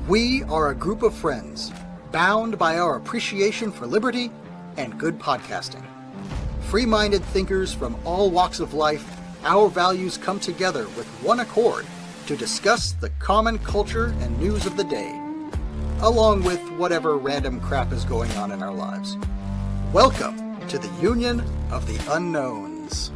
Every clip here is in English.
We are a group of friends, bound by our appreciation for liberty and good podcasting. Free-minded thinkers from all walks of life, our values come together with one accord to discuss the common culture and news of the day, along with whatever random crap is going on in our lives. Welcome to the Union of the Unknowns.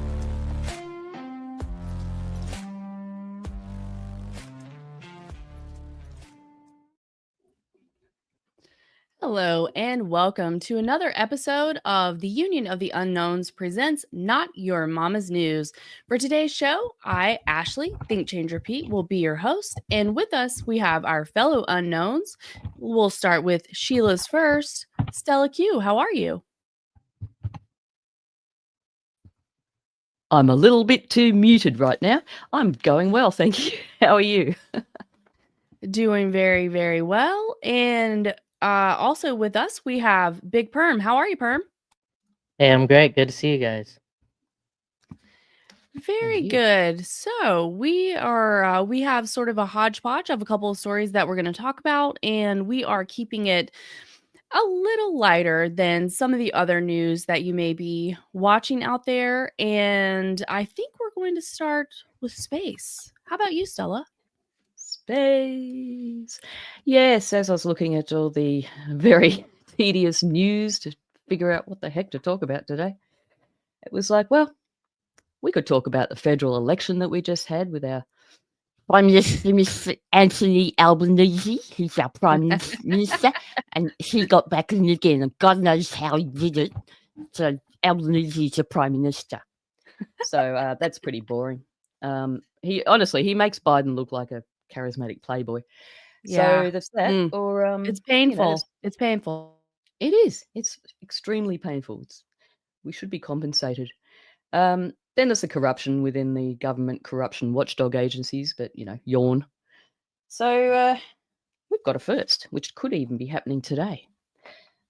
Hello and welcome to another episode of the Union of the Unknowns presents Not Your Mama's News. For today's show, I, Ashley, Think Changer Pete, will be your host, and with us we have our fellow unknowns. We'll start with Sheila's first. Stella Q, how are you? I'm a little bit too muted right now. I'm going well, thank you. How are you? Doing very, very well. And also with us, we have Big Perm. How are you, Perm? Hey, I'm great. Good to see you guys. Very good. So we have sort of a hodgepodge of a couple of stories that we're going to talk about, and we are keeping it a little lighter than some of the other news that you may be watching out there. And I think we're going to start with space. How about you, Stella? Space. Yes, as I was looking at all the very tedious news to figure out what the heck to talk about today, it was like, well, we could talk about the federal election that we just had with our Prime Minister, Mr. Anthony Albanese. He's our Prime Minister, and he got back in again, and God knows how he did it. So Albanese is the Prime Minister. So that's pretty boring. He makes Biden look like a charismatic playboy. Yeah. So that's that. Or it's painful. It's painful. It is. It's extremely painful. We should be compensated. Then there's the corruption within the government corruption watchdog agencies, but, yawn. So we've got a first, which could even be happening today.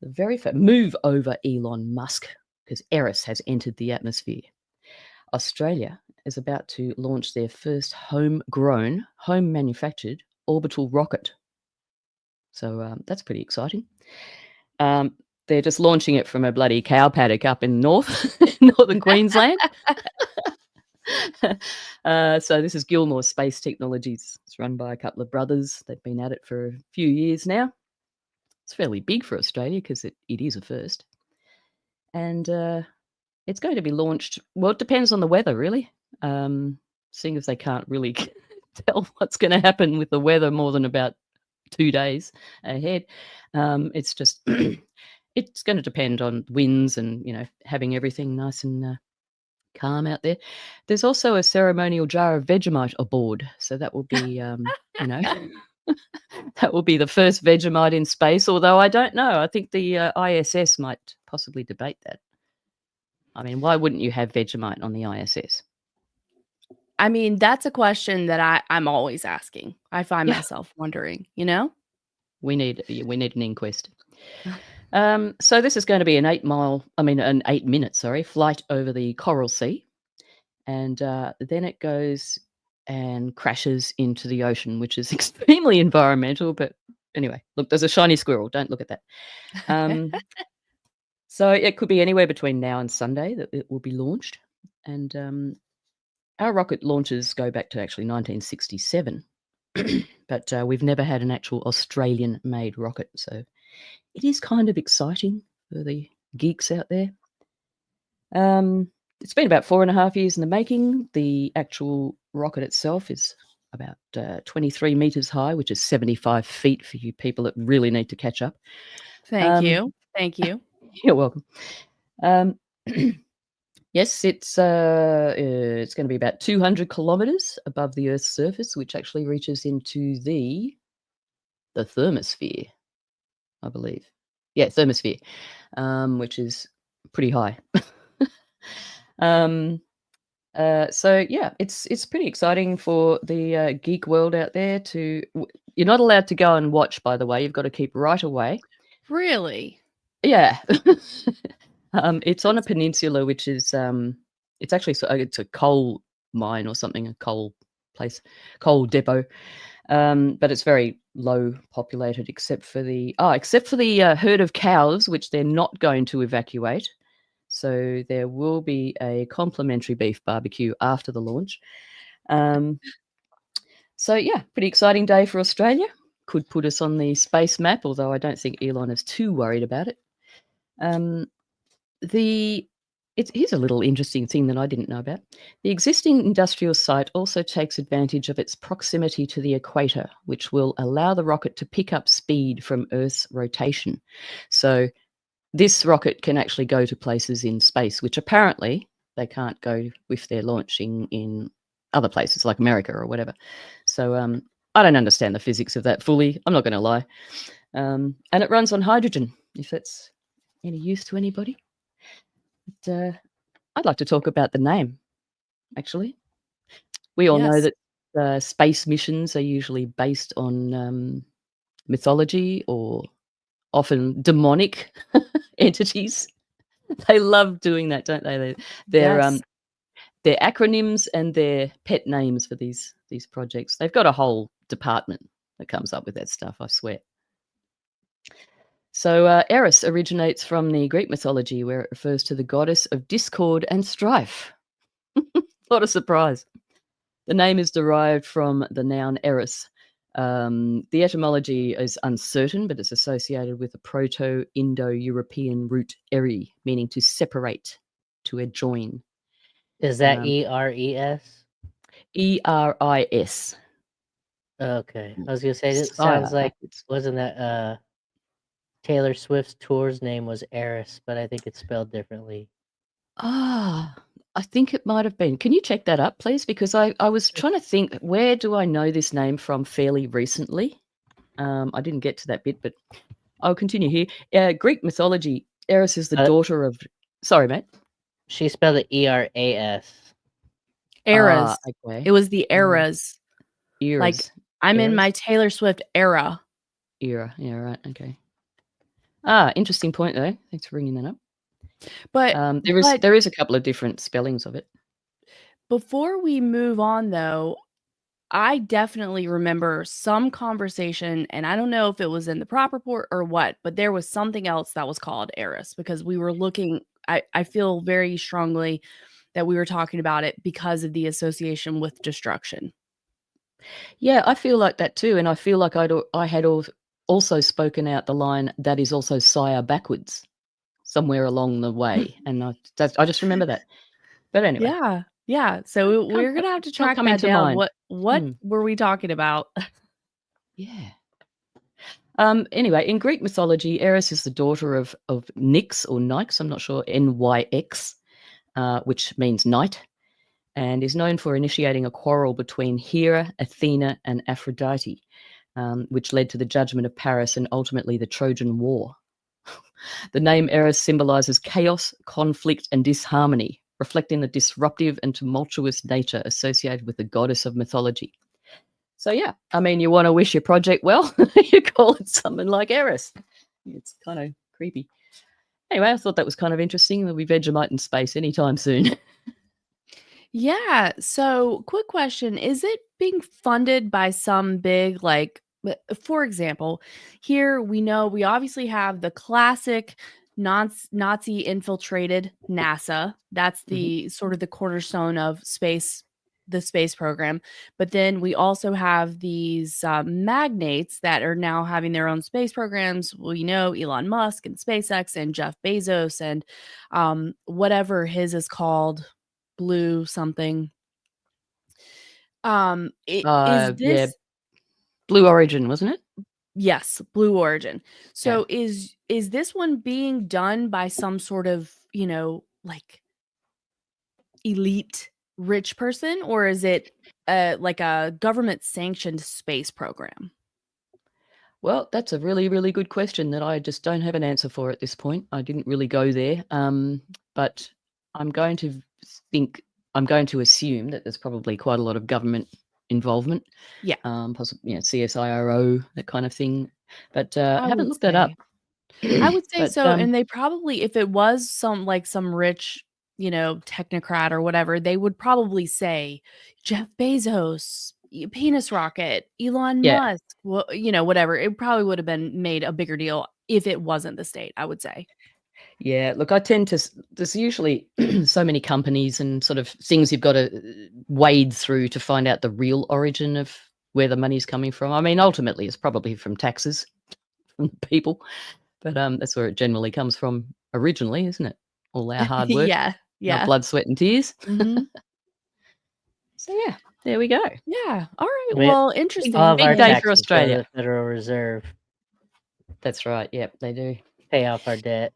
The very first move over Elon Musk, because Eris has entered the atmosphere. Australia is about to launch their first home-grown, home-manufactured orbital rocket. So that's pretty exciting. They're just launching it from a bloody cow paddock up in northern Queensland. So this is Gilmore Space Technologies. It's run by a couple of brothers. They've been at it for a few years now. It's fairly big for Australia because it is a first. And it's going to be launched, well, it depends on the weather, really. Seeing as they can't really tell what's going to happen with the weather more than about 2 days ahead. It's just... It's going to depend on winds and, having everything nice and calm out there. There's also a ceremonial jar of Vegemite aboard. So that will be, that will be the first Vegemite in space. Although I don't know. I think the ISS might possibly debate that. I mean, why wouldn't you have Vegemite on the ISS? I mean, that's a question that I'm always asking. I find myself wondering, We need an inquest. So this is going to be an 8-minute flight over the Coral Sea. And then it goes and crashes into the ocean, which is extremely environmental. But anyway, look, there's a shiny squirrel. Don't look at that. So it could be anywhere between now and Sunday that it will be launched. And our rocket launches go back to actually 1967. But we've never had an actual Australian-made rocket. So it is kind of exciting for the geeks out there. It's been about 4.5 years in the making. The actual rocket itself is about 23 meters high, which is 75 feet for you people that really need to catch up. Thank you. You're welcome. Yes, it's going to be about 200 kilometers above the Earth's surface, which actually reaches into the thermosphere, I believe. Yeah, thermosphere, which is pretty high. So yeah, it's pretty exciting for the geek world out there. You're not allowed to go and watch, by the way. You've got to keep right away. Really? Yeah. It's on a peninsula, which is it's actually it's a coal mine or something, a coal coal depot. But it's very low populated, except for the herd of cows, which they're not going to evacuate. So there will be a complimentary beef barbecue after the launch. So yeah, pretty exciting day for Australia. Could put us on the space map, although I don't think Elon is too worried about it. Here's a little interesting thing that I didn't know about. The existing industrial site also takes advantage of its proximity to the equator, which will allow the rocket to pick up speed from Earth's rotation. So this rocket can actually go to places in space, which apparently they can't go if they're launching in other places like America or whatever. So I don't understand the physics of that fully. I'm not going to lie. And it runs on hydrogen, if that's any use to anybody. But, I'd like to talk about the name, actually. We all know that space missions are usually based on mythology or often demonic entities. They love doing that, don't they? They're acronyms and their pet names for these projects. They've got a whole department that comes up with that stuff, I swear. So Eris originates from the Greek mythology, where it refers to the goddess of discord and strife. What a surprise. The name is derived from the noun Eris. The etymology is uncertain, but it's associated with the Proto-Indo-European root eri, meaning to separate, to adjoin. Is that ERES? ERIS. Okay. I was going to say, it sounds like, wasn't that Taylor Swift's tour's name was Eris, but I think it's spelled differently. I think it might have been. Can you check that up, please? Because I was trying to think, where do I know this name from fairly recently? I didn't get to that bit, but I'll continue here. Greek mythology, Eris is the daughter of... Sorry, mate. She spelled it ERAS. Eras. Okay. It was the eras. Eras. Like, I'm in my Taylor Swift era. Era. Yeah, right. Okay. Interesting point, though. Thanks for bringing that up. But there is a couple of different spellings of it. Before we move on, though, I definitely remember some conversation, and I don't know if it was in the prop report or what, but there was something else that was called Eris, because we were looking, I feel very strongly that we were talking about it because of the association with destruction. Yeah, I feel like that too, and I feel like I had also spoken out the line, that is also sire backwards, somewhere along the way, and I just remember that. But anyway. Yeah. So we're gonna have to track that down. What were we talking about? Yeah. Anyway, in Greek mythology, Eris is the daughter of Nyx or Nyx, I'm not sure, Nyx, which means night, and is known for initiating a quarrel between Hera, Athena, and Aphrodite, which led to the Judgement of Paris and ultimately the Trojan War. The name Eris symbolizes chaos, conflict, and disharmony, reflecting the disruptive and tumultuous nature associated with the goddess of mythology. So yeah, I mean, you want to wish your project well, you call it something like Eris. It's kind of creepy. Anyway, I thought that was kind of interesting. There'll be Vegemite in space anytime soon. Yeah. So quick question. Is it being funded by some big, like, for example, here we know we obviously have the classic Nazi infiltrated NASA. That's the sort of the cornerstone of the space program. But then we also have these magnates that are now having their own space programs. We know Elon Musk and SpaceX and Jeff Bezos and whatever his is called, Blue something. Is this Blue Origin, wasn't it? Yes, Blue Origin. So is this one being done by some sort of, like elite rich person, or is it like a government sanctioned space program? Well, that's a really, really good question that I just don't have an answer for at this point. I didn't really go there. But I'm going to assume that there's probably quite a lot of government involvement. Yeah. Possibly, CSIRO, that kind of thing. But I haven't looked that up. I would say But, so. And they probably, if it was some rich technocrat or whatever, they would probably say Jeff Bezos, penis rocket, Elon Musk, whatever. It probably would have been made a bigger deal if it wasn't the state, I would say. Yeah, look, I tend to. There's usually so many companies and sort of things you've got to wade through to find out the real origin of where the money's coming from. I mean, ultimately, it's probably from taxes from the people, but that's where it generally comes from originally, isn't it? All our hard work, Yeah. not blood, sweat, and tears. Mhm. So yeah, there we go. Yeah. All right. We- Well, interesting. All of Big our day for taxes go to Australia. the Federal Reserve, That's right. Yep, they do. pay off our debt.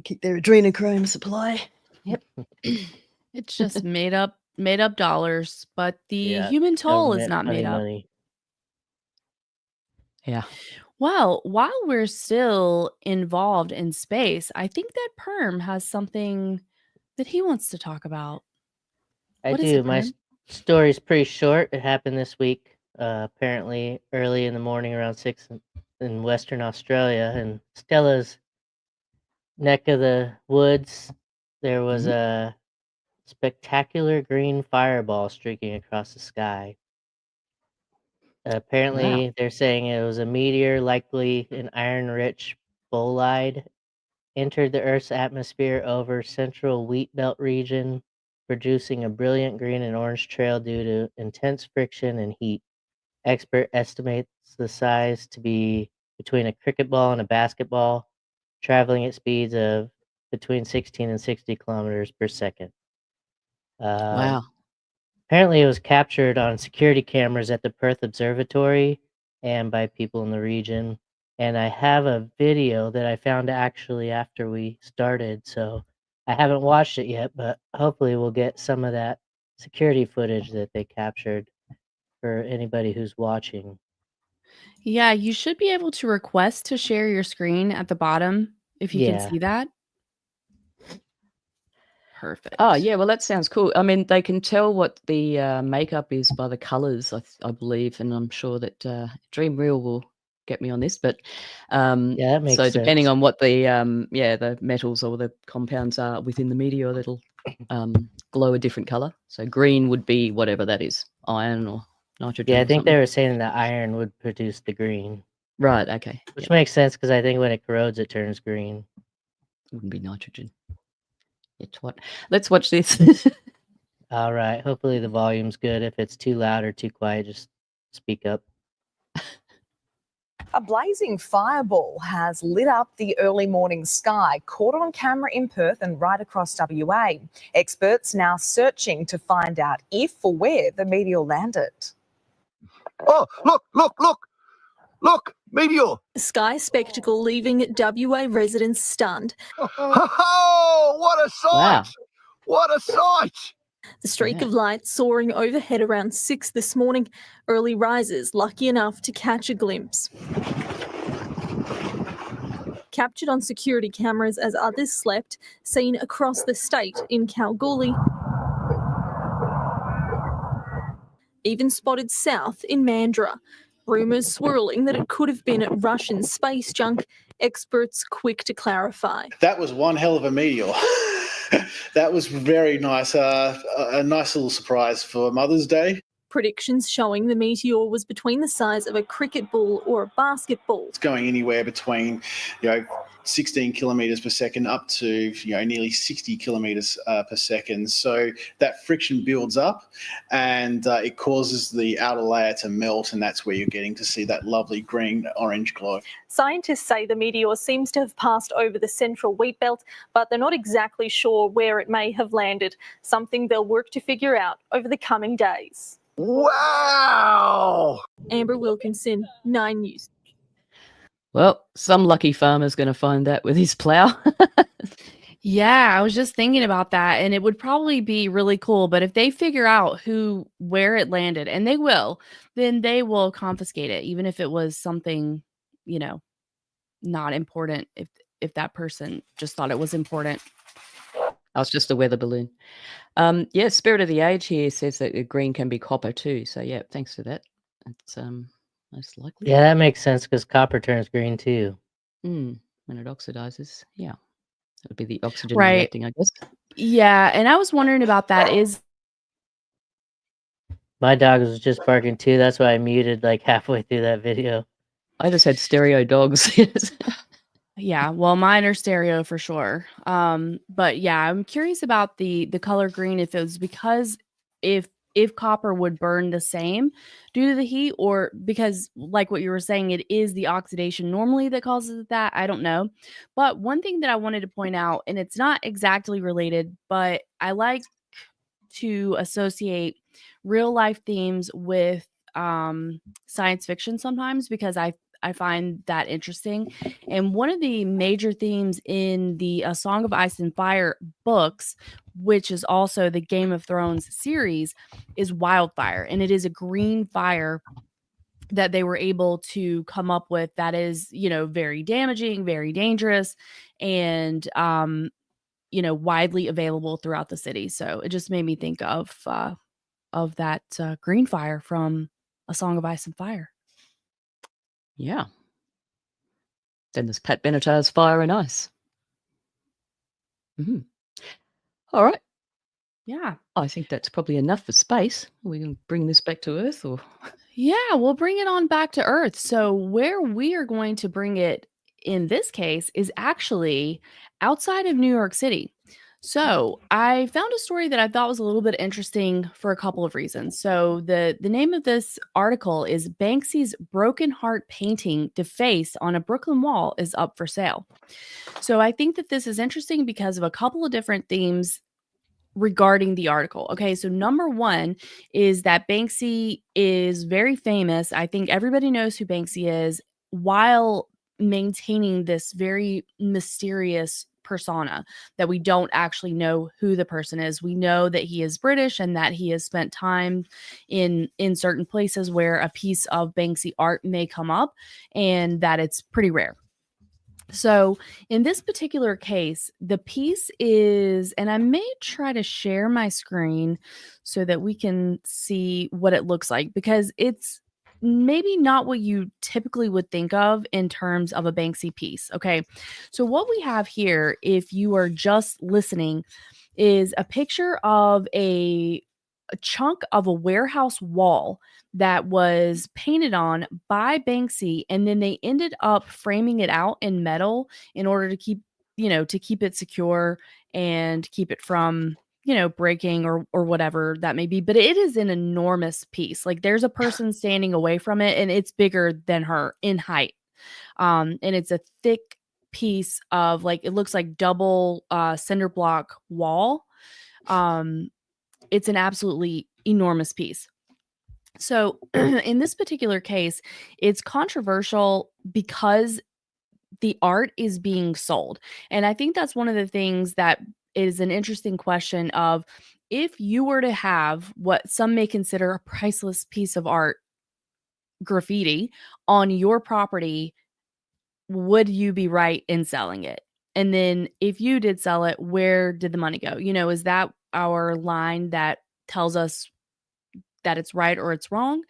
Keep their adrenochrome supply. Yep. It's just made up dollars, but the Yeah, human toll is government not made funny up. money. Yeah. Well, while we're still involved in space, I think that Perm has something that he wants to talk about. I What is do. it, My Perm? story's pretty short. It happened this week, apparently early in the morning around 6 in Western Australia. In Stella's neck of the woods, there was a spectacular green fireball streaking across the sky. Apparently, they're saying it was a meteor, likely an iron-rich bolide, entered the Earth's atmosphere over central wheat belt region, producing a brilliant green and orange trail due to intense friction and heat. Expert estimates the size to be between a cricket ball and a basketball, traveling at speeds of between 16 and 60 kilometers per second. Wow. Apparently, it was captured on security cameras at the Perth Observatory and by people in the region. And I have a video that I found actually after we started, so I haven't watched it yet, but hopefully we'll get some of that security footage that they captured for anybody who's watching. Yeah, you should be able to request to share your screen at the bottom if you can Yeah. see that. Perfect. Oh, yeah. Well, that sounds cool. I mean, they can tell what the makeup is by the colors, I believe, and I'm sure that Dream Reel will get me on this. But Yeah, that makes so depending sense. on what the metals or the compounds are within the meteor, that'll glow a different color. So green would be whatever that is, iron or nitrogen. Yeah, I or think something. they were saying that iron would produce the green, Right. Okay. which Yep. makes sense because I think when it corrodes, it turns green. Wouldn't be nitrogen. You twat. Let's watch this. All right. Hopefully the volume's good. If it's too loud or too quiet, just speak up. A blazing fireball has lit up the early morning sky, caught on camera in Perth and right across WA. Experts now searching to find out if or where the meteor landed. Oh, look, meteor. Sky spectacle leaving WA residents stunned. Oh, what a sight! Wow. What a sight! The streak of light soaring overhead around 6 this morning. Early risers lucky enough to catch a glimpse. Captured on security cameras as others slept, seen across the state in Kalgoorlie. Even spotted south in Mandurah. Rumours swirling that it could have been Russian space junk. Experts quick to clarify. That was one hell of a meteor. That was very nice. A nice little surprise for Mother's Day. Predictions showing the meteor was between the size of a cricket ball or a basketball. It's going anywhere between, 16 kilometres per second up to, nearly 60 kilometres per second. So that friction builds up and it causes the outer layer to melt, and that's where you're getting to see that lovely green-orange glow. Scientists say the meteor seems to have passed over the central wheat belt, but they're not exactly sure where it may have landed, something they'll work to figure out over the coming days. Wow! Amber Wilkinson, 9 News. Well, some lucky farmer's going to find that with his plough. Yeah, I was just thinking about that, and it would probably be really cool. But if they figure out where it landed, and they will, then they will confiscate it, even if it was something, not important. If that person just thought it was important. I was just a weather balloon. Spirit of the Age here says that green can be copper too. So yeah, thanks for that. It's most likely. Yeah, that makes sense because copper turns green too. When it oxidizes. Yeah. That would be the oxygen Right. reacting, I guess. Yeah, and I was wondering about that. My dog was just barking too. That's why I muted like halfway through that video. I just had stereo dogs. Yes. Yeah, well, mine are stereo for sure. But yeah, I'm curious about the color green, if it was because if copper would burn the same due to the heat, or because like what you were saying, it is the oxidation normally that causes that. I don't know. But one thing that I wanted to point out, and it's not exactly related, but I like to associate real life themes with science fiction sometimes, because I find that interesting. And one of the major themes in the A Song of Ice and Fire books, which is also the Game of Thrones series, is wildfire. And it is a green fire that they were able to come up with that is, very damaging, very dangerous, and widely available throughout the city. So it just made me think of that green fire from A Song of Ice and Fire. Yeah. Then there's Pat Benatar's Fire and Ice. All right. Yeah. I think that's probably enough for space. We can bring this back to Earth, or Yeah, we'll bring it on back to Earth. So where we are going to bring it in this case is actually outside of New York City. So I found a story that I thought was a little bit interesting for a couple of reasons. So the name of this article is Banksy's Broken Heart painting defaced on a Brooklyn wall is up for sale. So I think that this is interesting because of a couple of different themes regarding the article. Okay, so number one is that Banksy is very famous. I think everybody knows who Banksy is, while maintaining this very mysterious persona that we don't actually know who the person is. We know that he is British and that he has spent time in certain places where a piece of Banksy art may come up, and that it's pretty rare. So, in this particular case, the piece is, and I may try to share my screen so that we can see what it looks like, because it's maybe not what you typically would think of in terms of a Banksy piece. Okay. So, what we have here, if you are just listening, is a picture of a chunk of a warehouse wall that was painted on by Banksy, and then they ended up framing it out in metal in order to keep it secure and keep it from breaking or whatever that may be. But it is an enormous piece. Like, there's a person standing away from it and it's bigger than her in height. And it's a thick piece of, like, it looks like double cinder block wall. It's an absolutely enormous piece. So in this particular case, it's controversial because the art is being sold. And I think that's one of the things that is an interesting question of, if you were to have what some may consider a priceless piece of art, graffiti, on your property, would you be right in selling it? And then if you did sell it, where did the money go? Is that our line that tells us that it's right or it's wrong?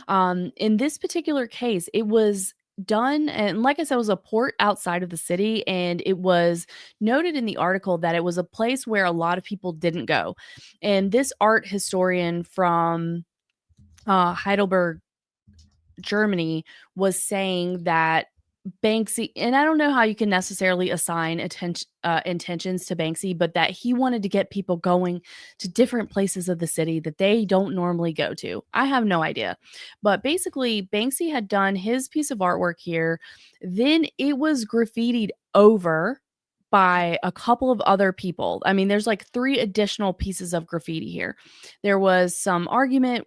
In this particular case, it was done, and like I said, it was a port outside of the city, and it was noted in the article that it was a place where a lot of people didn't go. And this art historian from Heidelberg, Germany, was saying that Banksy, and I don't know how you can necessarily assign intentions to Banksy, but that he wanted to get people going to different places of the city that they don't normally go to. I have no idea. But basically, Banksy had done his piece of artwork here. Then it was graffitied over by a couple of other people. I mean, there's like 3 additional pieces of graffiti here. There was some argument,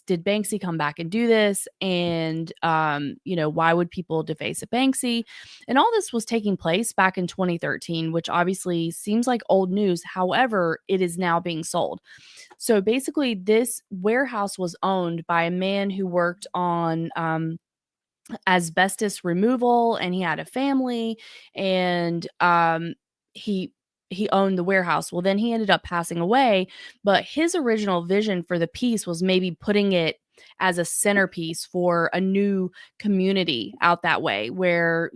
did Banksy come back and do this? And why would people deface a Banksy? And all this was taking place back in 2013, which obviously seems like old news. However, it is now being sold. So basically, this warehouse was owned by a man who worked on asbestos removal, and he had a family, and he owned the warehouse. Well, then he ended up passing away, but his original vision for the piece was maybe putting it as a centerpiece for a new community out that way, where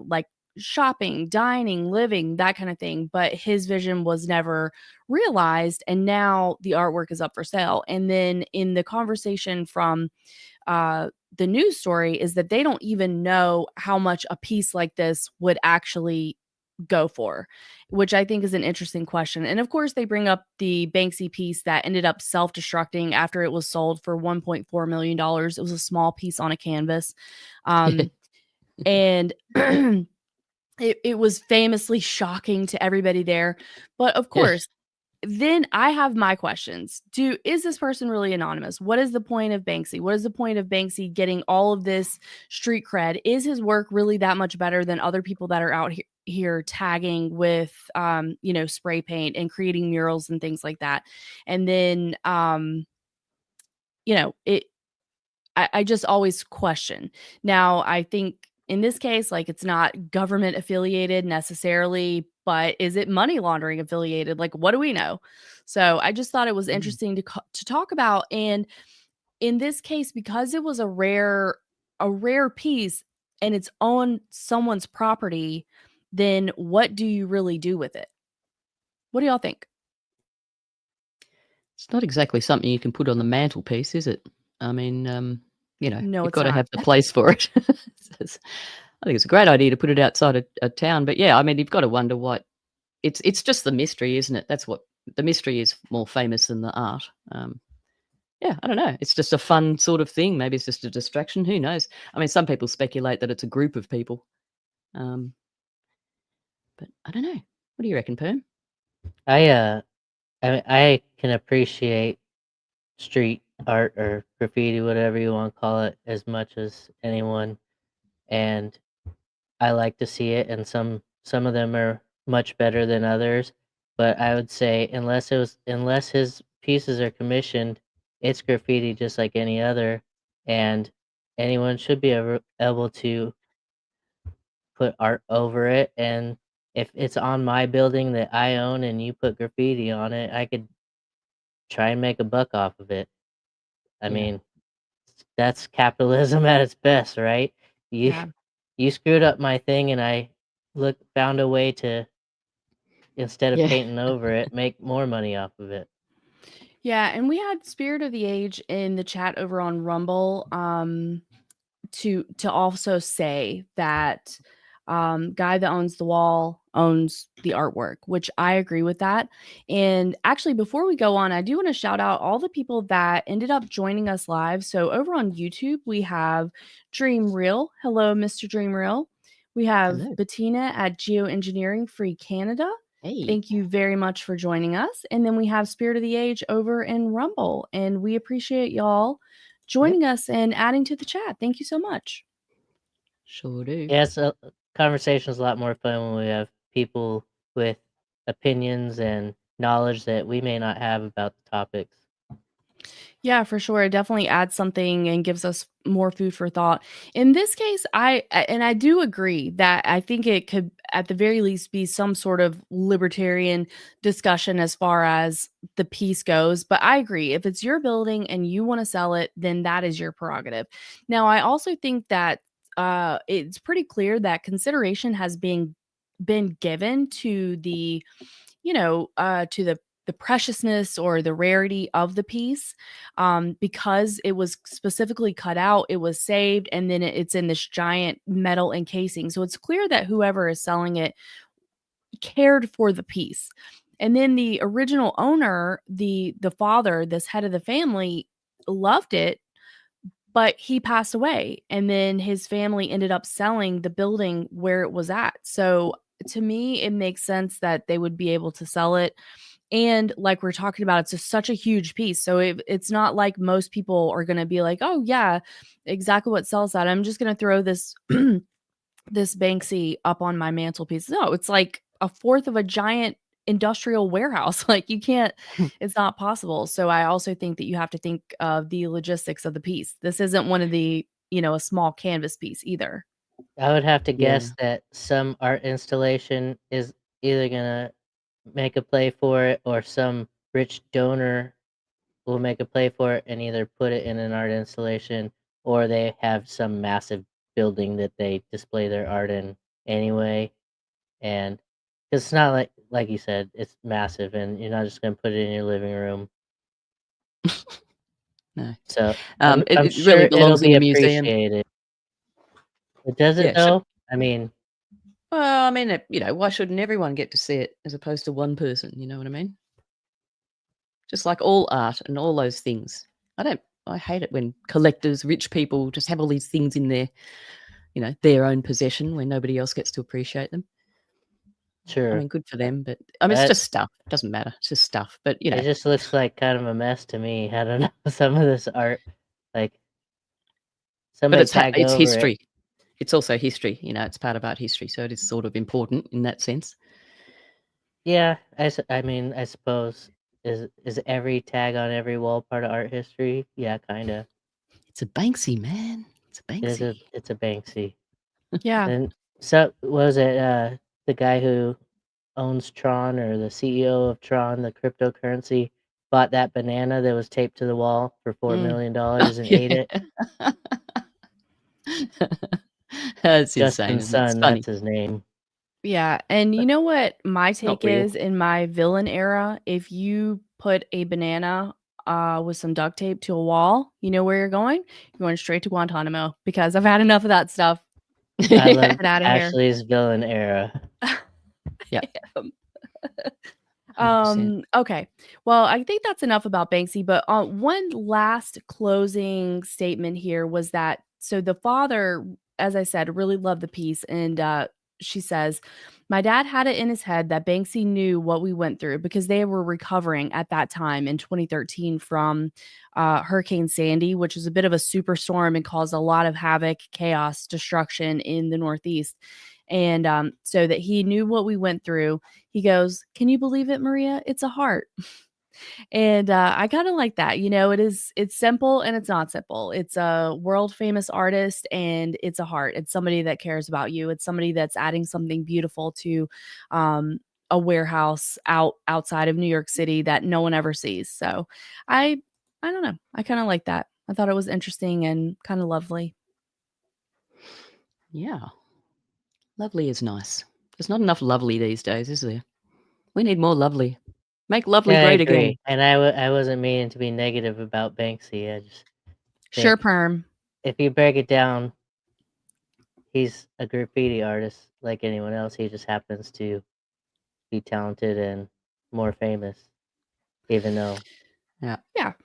like shopping, dining, living, that kind of thing. But his vision was never realized. And now the artwork is up for sale. And then in the conversation from the news story is that they don't even know how much a piece like this would actually go for, which I think is an interesting question. And of course, they bring up the Banksy piece that ended up self-destructing after it was sold for $1.4 million. It was a small piece on a canvas. And it was famously shocking to everybody there. But of course, then I have my questions. Is this person really anonymous? What is the point of Banksy? What is the point of Banksy getting all of this street cred? Is his work really that much better than other people that are out here tagging with spray paint and creating murals and things like that? And then I just always question. Now, I think in this case, like, it's not government affiliated necessarily, but is it money laundering affiliated? Like, what do we know? So I just thought it was interesting to talk about. And in this case, because it was a rare piece and it's on someone's property, then what do you really do with it? What do y'all think? It's not exactly something you can put on the mantelpiece, is it? I mean, No, you've it's got to not. have the place for it. I think it's a great idea to put it outside a town, but yeah, I mean, you've got to wonder what it's just the mystery, isn't it? That's what the mystery is, more famous than the art. Yeah, I don't know. It's just a fun sort of thing. Maybe it's just a distraction. Who knows? I mean, some people speculate that it's a group of people. But I don't know. What do you reckon, Perm? I can appreciate street art or graffiti, whatever you want to call it, as much as anyone, and I like to see it. And some of them are much better than others, but I would say unless his pieces are commissioned, it's graffiti just like any other, and anyone should be able to put art over it. And if it's on my building that I own and you put graffiti on it, I could try and make a buck off of it. I Yeah. mean, that's capitalism at its best, right? You Yeah. you screwed up my thing, and I found a way to, instead of Yeah. painting over it, make more money off of it. Yeah, and we had Spirit of the Age in the chat over on Rumble to also say that guy that owns the wall owns the artwork, which I agree with that. And actually, before we go on, I do want to shout out all the people that ended up joining us live. So over on YouTube, we have Dream Real. Hello, Mr. Dream Real. We have Hello. Bettina at Geoengineering Free Canada. Hey. Thank you very much for joining us. And then we have Spirit of the Age over in Rumble. And we appreciate y'all joining us and adding to the chat. Thank you so much. Sure do. Yes, conversation's a lot more fun when we have people with opinions and knowledge that we may not have about the topics. Yeah, for sure. It definitely adds something and gives us more food for thought. In this case, I do agree that I think it could at the very least be some sort of libertarian discussion as far as the piece goes. But I agree. If it's your building and you want to sell it, then that is your prerogative. Now, I also think that it's pretty clear that consideration has been given to the to the preciousness or the rarity of the piece, because it was specifically cut out, it was saved, and then it's in this giant metal encasing. So it's clear that whoever is selling it cared for the piece. And then the original owner, the father, this head of the family, loved it, but he passed away, and then his family ended up selling the building where it was at. So to me, it makes sense that they would be able to sell it. And like we're talking about, it's just such a huge piece. So it's not like most people are going to be like, oh, yeah, exactly what sells that. I'm just going to throw this this Banksy up on my mantelpiece. No, it's like a fourth of a giant industrial warehouse. Like you can't, it's not possible. So I also think that you have to think of the logistics of the piece. This isn't one of the, a small canvas piece either. I would have to Yeah. guess that some art installation is either gonna make a play for it, or some rich donor will make a play for it and either put it in an art installation, or they have some massive building that they display their art in. anyway, and it's not like you said, it's massive, and you're not just gonna put it in your living room. No. So It I'm really sure it'll belongs in be a museum. appreciated. But does it Yeah, it should. though? I mean, Well, I mean, why shouldn't everyone get to see it as opposed to one person? You know what I mean? Just like all art and all those things. I hate it when collectors, rich people just have all these things in their own possession when nobody else gets to appreciate them. I sure. mean, good for them, but I mean, it's That just stuff. It doesn't matter. It's just stuff. But it just looks like kind of a mess to me. I don't know. Some of this art, like but somebody tagged it's over it. history. It's also history. It's part of art history, so it is sort of important in that sense. Yeah, I mean, I suppose is every tag on every wall part of art history? Yeah, kind of. It's a Banksy, man. It's a Banksy. It's a Banksy. Yeah. And so was it the guy who owns Tron or the CEO of Tron, the cryptocurrency, bought that banana that was taped to the wall for $4 million and ate it? That's insane, Justin's isn't it? It's son, funny. that's his name. Yeah. And you know what my not take real. is in my villain era? If you put a banana with some duct tape to a wall, you know where you're going? You're going straight to Guantanamo because I've had enough of that stuff. I love Get out of here. Ashley's villain era. Yeah. Okay. Well, I think that's enough about Banksy, but one last closing statement here was that so the father, as I said, really loved the piece, and she says, "My dad had it in his head that Banksy knew what we went through because they were recovering at that time in 2013 from Hurricane Sandy, which is a bit of a superstorm and caused a lot of havoc, chaos, destruction in the Northeast." And so that he knew what we went through. He goes, "Can you believe it, Maria? It's a heart." And I kind of like that. It's simple and it's not simple. It's a world famous artist and it's a heart. It's somebody that cares about you. It's somebody that's adding something beautiful to a warehouse outside of New York City that no one ever sees. So I don't know. I kind of like that. I thought it was interesting and kind of lovely. Yeah. Lovely is nice. There's not enough lovely these days, is there? We need more lovely. Make lovely Yeah, I great agree. again. And I wasn't meaning to be negative about Banksy. I just Sure, think Perm. if you break it down, he's a graffiti artist like anyone else. He just happens to be talented and more famous, even though Yeah.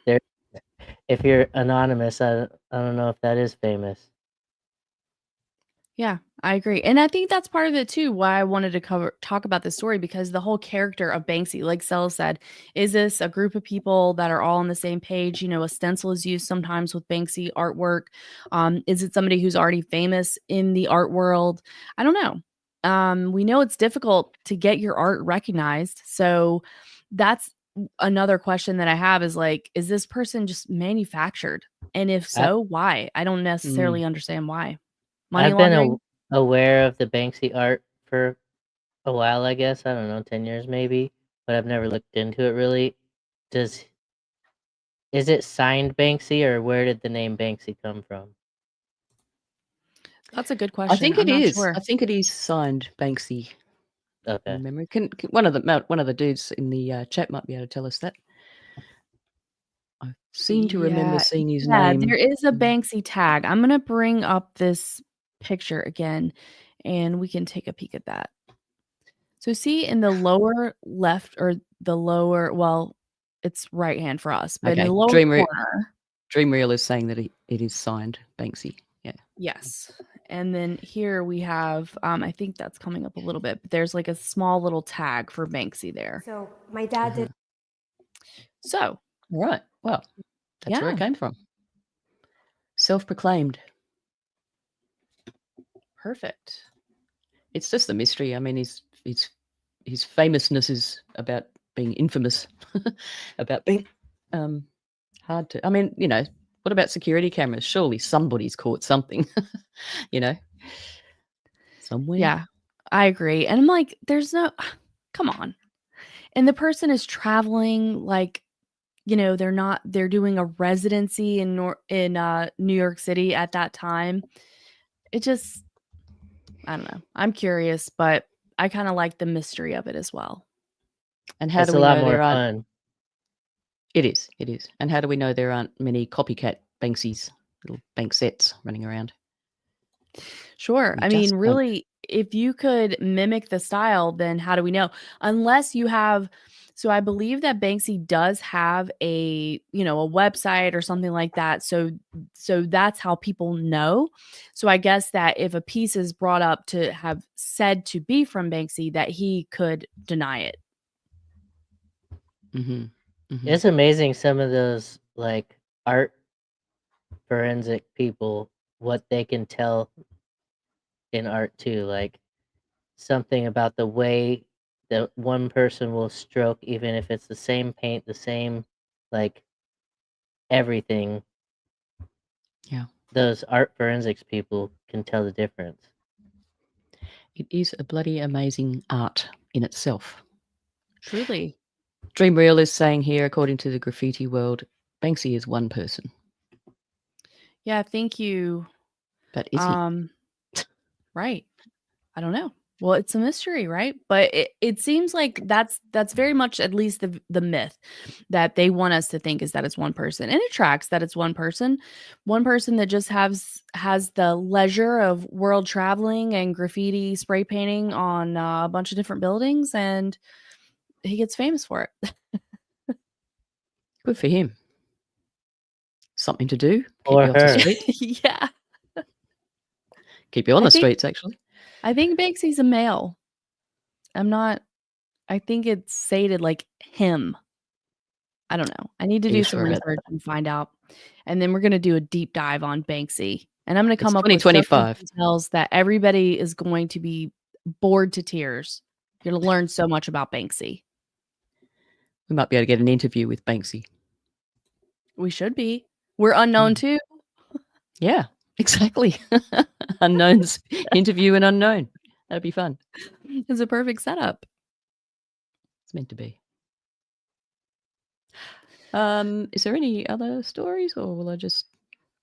there. If you're anonymous, I don't know if that is famous. Yeah, I agree. And I think that's part of it too, why I wanted to talk about this story, because the whole character of Banksy, like Stella said, is this a group of people that are all on the same page? A stencil is used sometimes with Banksy artwork. Is it somebody who's already famous in the art world? I don't know. We know it's difficult to get your art recognized. So that's another question that I have is like, is this person just manufactured? And if so, why? I don't necessarily understand why. Money I've been laundering? aware of the Banksy art for a while, I guess. I don't know, 10 years maybe, but I've never looked into it really. Is it signed Banksy, or where did the name Banksy come from? That's a good I question. think I'm it not is. sure. I think it is signed Banksy. Okay. From memory. Can one of the dudes in the chat might be able to tell us that. I seem to remember seeing his name. There is a Banksy tag. I'm gonna bring up this picture again, and we can take a peek at that. So see in the lower left or the lower, well, it's right hand for us, but in Okay. the lower corner. Dreamreal is saying that it is signed Banksy. Yeah. Yes. And then here we have, I think that's coming up a little bit, but there's like a small little tag for Banksy there. So my dad did. So, All right. Well, that's where it came from. Self-proclaimed. Perfect. It's just a mystery. I mean, his famousness is about being infamous, about being hard to. I mean, what about security cameras? Surely somebody's caught something, somewhere. Yeah, I agree. And I'm like, there's no, come on. And the person is traveling, like, they're doing a residency in New York City at that time. It just, I don't know. I'm curious, but I kind of like the mystery of it as well. And how It's do a we lot know more there aren't? fun. It is. And how do we know there aren't many copycat Banksies, little Banksettes running around? Sure. We I just mean, don't. really, if you could mimic the style, then how do we know? Unless you have, so I believe that Banksy does have a, a website or something like that. So that's how people know. So I guess that if a piece is brought up to have said to be from Banksy, that he could deny it. Mm-hmm. Mm-hmm. It's amazing some of those like art forensic people what they can tell in art too. Like something about the way that one person will stroke, even if it's the same paint, the same like everything. Yeah. Those art forensics people can tell the difference. It is a bloody amazing art in itself. Truly. Dream Real is saying here, according to the graffiti world, Banksy is one person. Yeah, thank you. But is he? Right. I don't know. Well, it's a mystery, right? But it seems like that's very much at least the myth that they want us to think is that it's one person. And it tracks that it's one person that just has the leisure of world traveling and graffiti spray painting on a bunch of different buildings, and he gets famous for it. Good for him. Something to do. Keep Or you off the her. streets. Yeah. Keep you on I the think- streets, actually. I think Banksy's a male. I think it's stated like him. I don't know. I need to Are do you some sure about research and find out. And then we're going to do a deep dive on Banksy. And I'm going to come It's up with so many 2025. details that everybody is going to be bored to tears. You're going to learn so much about Banksy. We might be able to get an interview with Banksy. We should be. We're unknown too. Yeah, exactly. Unknowns interview an unknown. That'd be fun. It's a perfect setup. It's meant to be. Is there any other stories, or will I just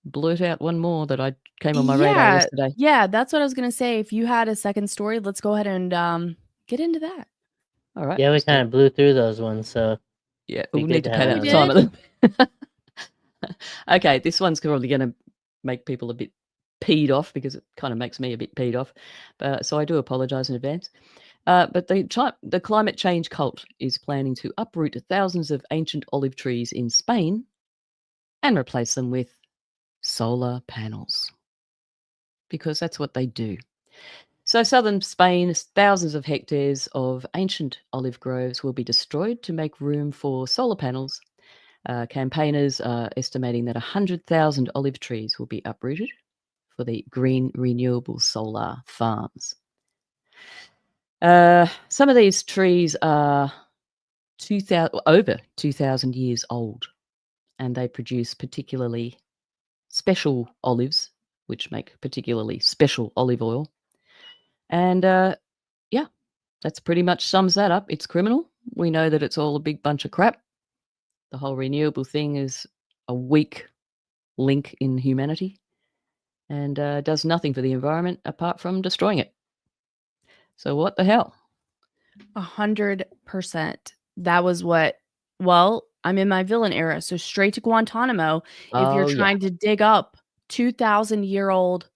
blurt out one more that I came on my radar yesterday? Yeah, that's what I was going to say. If you had a second story, let's go ahead and get into that. All right. Yeah, we let's do kind it. of blew through those ones, so Yeah, be we'll good need to to pad have out the another time of them. Okay, this one's probably going to make people a bit peed off because it kind of makes me a bit peed off. So I do apologise in advance. But the climate change cult is planning to uproot thousands of ancient olive trees in Spain and replace them with solar panels, because that's what they do. So southern Spain, thousands of hectares of ancient olive groves will be destroyed to make room for solar panels. Campaigners are estimating that 100,000 olive trees will be uprooted for the green renewable solar farms. Some of these trees are over 2,000 years old, and they produce particularly special olives, which make particularly special olive oil. And yeah, that's pretty much sums that up. It's criminal. We know that it's all a big bunch of crap. The whole renewable thing is a weak link in humanity and does nothing for the environment apart from destroying it. So what the hell? 100%. That was I'm in my villain era, so straight to Guantanamo. If you're Oh, yeah. trying to dig up 2,000-year-old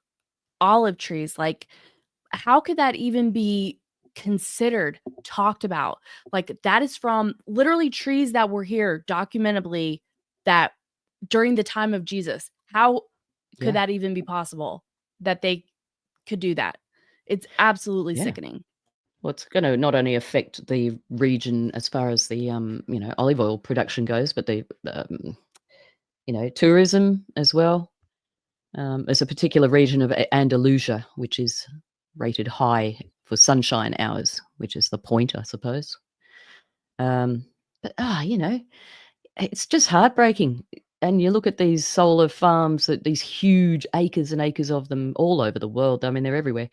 olive trees, like, how could that even be considered, talked about? Like, that is from literally trees that were here documentably that during the time of Jesus. How could Yeah. that even be possible that they could do that? It's absolutely Yeah. sickening. Well, it's going to not only affect the region as far as the olive oil production goes, but the tourism as well. There's a particular region of Andalusia which is rated high for sunshine hours, which is the point, I suppose. But it's just heartbreaking. And you look at these solar farms, these huge acres and acres of them all over the world. I mean, they're everywhere.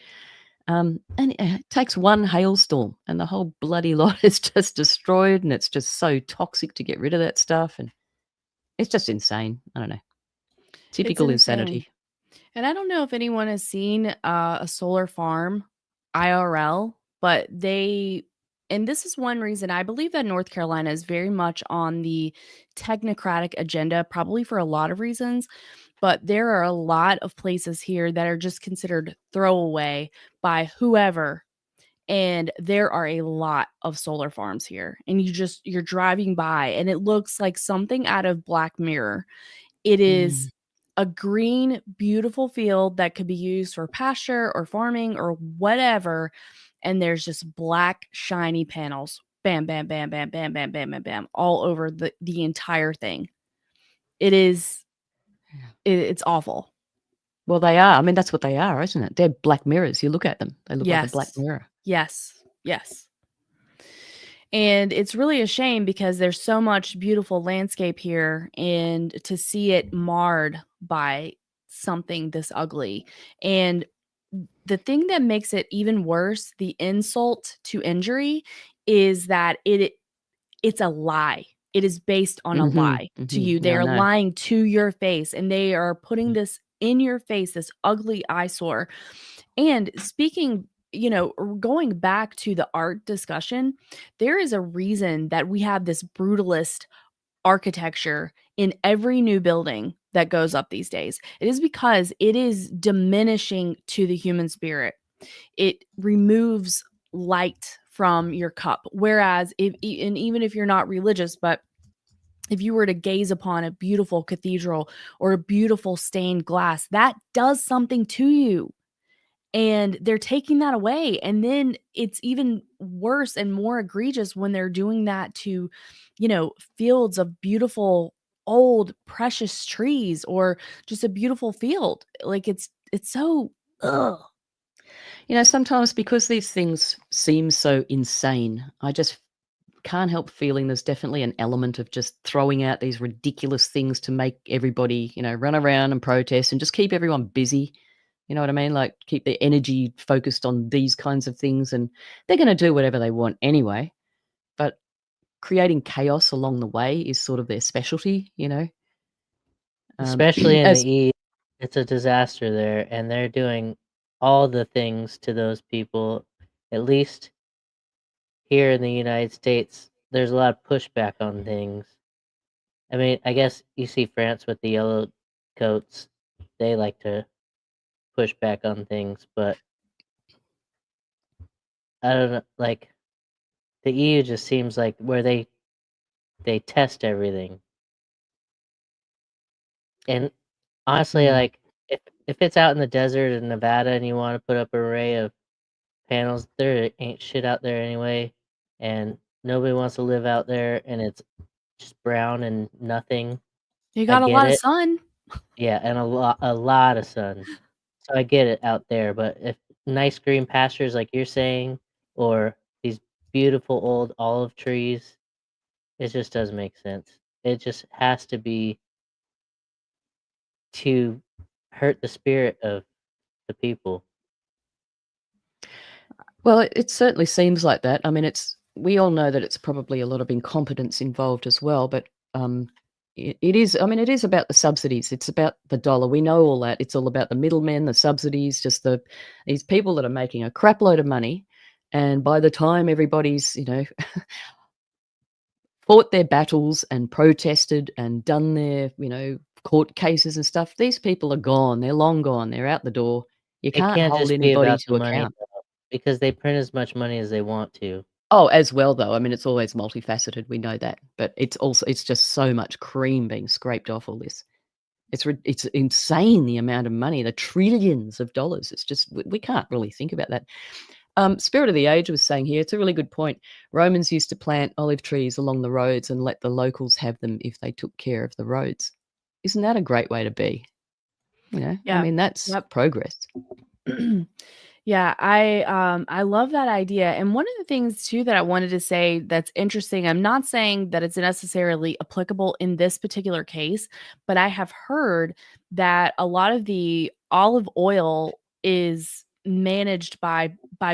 And it takes one hailstorm and the whole bloody lot is just destroyed, and it's just so toxic to get rid of that stuff. And it's just insane. I don't know. Typical It's insane. insanity. And I don't know if anyone has seen a solar farm IRL, but and this is one reason I believe that North Carolina is very much on the technocratic agenda, probably for a lot of reasons. But there are a lot of places here that are just considered throwaway by whoever. And there are a lot of solar farms here. And you're driving by and it looks like something out of Black Mirror. It is a green, beautiful field that could be used for pasture or farming or whatever. And there's just black, shiny panels. Bam, bam, bam, bam, bam, bam, bam, bam, bam, all over the entire thing. It's awful. Well, they are. I mean, that's what they are, isn't it? They're black mirrors. You look at them. They look like a black mirror. Yes. Yes. And it's really a shame because there's so much beautiful landscape here, and to see it marred by something this ugly. And the thing that makes it even worse, the insult to injury, is that it's a lie. It is based on a lie to you. They Yeah, I are know. lying to your face, and they are putting this in your face, this ugly eyesore. And speaking, going back to the art discussion, there is a reason that we have this brutalist architecture in every new building that goes up these days. It is because it is diminishing to the human spirit. It removes light from your cup. Whereas even if you're not religious, but if you were to gaze upon a beautiful cathedral or a beautiful stained glass, that does something to you. And they're taking that away. And then it's even worse and more egregious when they're doing that to, fields of beautiful, old, precious trees or just a beautiful field. Like it's so, ugh. Sometimes because these things seem so insane, I just can't help feeling there's definitely an element of just throwing out these ridiculous things to make everybody, run around and protest and just keep everyone busy. You know what I mean? Like keep their energy focused on these kinds of things, and they're going to do whatever they want anyway. But creating chaos along the way is sort of their specialty, Especially in as the East, it's a disaster there, and they're doing all the things to those people. At least here in the United States, there's a lot of pushback on things. I mean, I guess you see France with the yellow coats; they like to push back on things, but I don't know. Like the EU just seems like where they test everything, and honestly, like if it's out in the desert in Nevada and you want to put up an array of panels, there ain't shit out there anyway, and nobody wants to live out there, and it's just brown and nothing. You I got a get lot of it. sun. Yeah, and a lot of sun. So I get it out there, but if nice green pastures like you're saying, or these beautiful old olive trees, it just doesn't make sense. It just has to be to hurt the spirit of the people. Well, it certainly seems like that. I mean, we all know that it's probably a lot of incompetence involved as well, but it is. I mean, it is about the subsidies. It's about the dollar. We know all that. It's all about the middlemen, the subsidies, just these people that are making a crap load of money, and by the time everybody's fought their battles and protested and done their court cases and stuff, these people are gone. They're long gone. They're out the door. You It can't can't hold just be anybody about the to money account. though, because they print as much money as they want to. Oh, as well, though. I mean, it's always multifaceted. We know that, but it's just so much cream being scraped off all this. It's insane the amount of money, the trillions of dollars. It's just we can't really think about that. Spirit of the Age was saying here, it's a really good point. Romans used to plant olive trees along the roads and let the locals have them if they took care of the roads. Isn't that a great way to be? I Yeah. mean, that's Yep. progress. Yeah, I love that idea. And one of the things too that I wanted to say that's interesting, I'm not saying that it's necessarily applicable in this particular case, but I have heard that a lot of the olive oil is managed by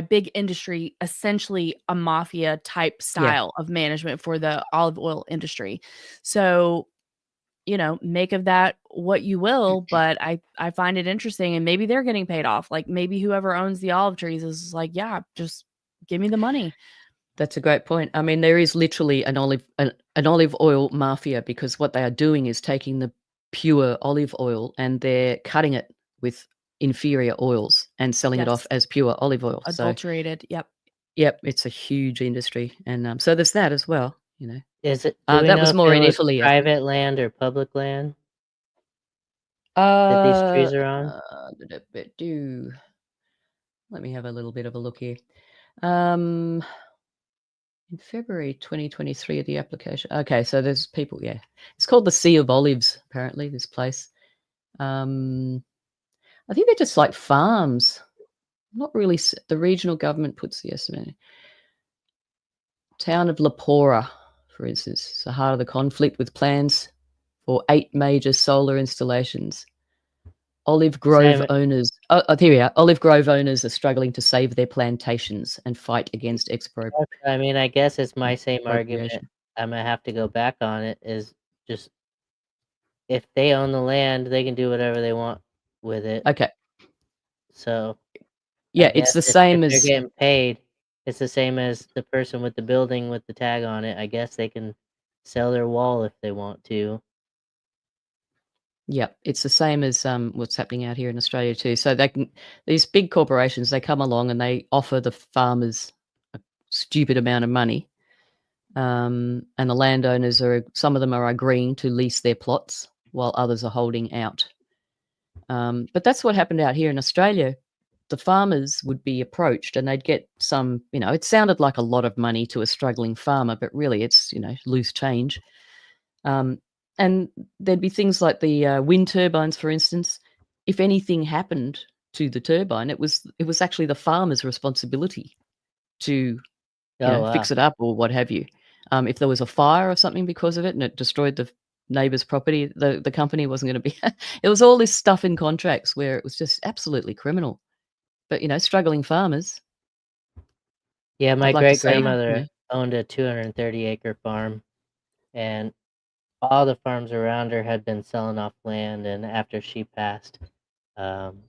big industry, essentially a mafia type style of management for the olive oil industry. So make of that what you will, but I find it interesting, and maybe they're getting paid off. Like maybe whoever owns the olive trees is like, yeah, just give me the money. That's a great point. I mean, there is literally an olive oil mafia, because what they are doing is taking the pure olive oil and they're cutting it with inferior oils and selling it off Yes. as pure olive oil. Adulterated. Yep. Yep, it's a huge industry, and so there's that as well. Is it? Do we That know was if more it in was Italy, I think. private land or public land that these trees are on? Let me have a little bit of a look here. In February 2023, the application. Okay, so there's people. Yeah, it's called the Sea of Olives. Apparently, this place. I think they're just like farms. Not really. The regional government puts the estimate. Town of Lapora, for instance, is the heart of the conflict, with plans for 8 major solar installations. Olive grove owners. Here we are. Olive grove owners are struggling to save their plantations and fight against expropriation. I mean, I guess it's my same argument. Expropriation. I'm gonna have to go back on it. Is just if they own the land, they can do whatever they want with it. Okay. So Yeah, I it's the guess same if they're as. getting paid, it's the same as the person with the building with the tag on it. I guess they can sell their wall if they want to. Yeah, it's the same as what's happening out here in Australia too. So these big corporations, they come along and they offer the farmers a stupid amount of money, and the landowners some of them are agreeing to lease their plots while others are holding out. But that's what happened out here in Australia. The farmers would be approached and they'd get some, it sounded like a lot of money to a struggling farmer, but really it's, loose change. And there'd be things like the wind turbines, for instance. If anything happened to the turbine, it was actually the farmer's responsibility to fix it up or what have you. If there was a fire or something because of it and it destroyed the neighbor's property, the company wasn't going to be. It was all this stuff in contracts where it was just absolutely criminal. But struggling farmers. Yeah, my I'd like to great say, grandmother owned a 230-acre farm, and all the farms around her had been selling off land. And after she passed, one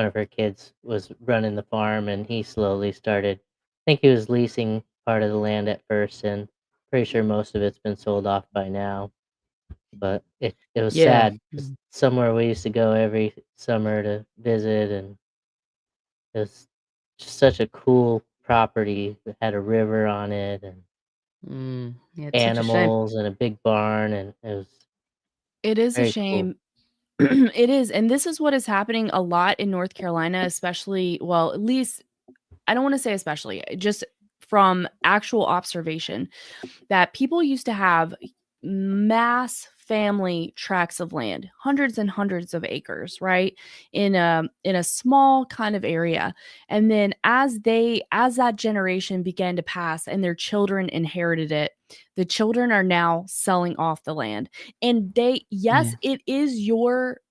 of her kids was running the farm, and he slowly started. I think he was leasing part of the land at first, and pretty sure most of it's been sold off by now. But it was Yeah. sad. It's somewhere we used to go every summer to visit, and it was just such a cool property. It had a river on it, and Yeah, it's such a shame. animals, and a big barn, and It is a very cool. shame. It is. And this is what is happening a lot in North Carolina, especially, well, at least, I don't want to say especially, just from actual observation, that people used to have mass family tracts of land, hundreds and hundreds of acres, right? In a small kind of area. And then as that generation began to pass and their children inherited it, the children are now selling off the land. And it is your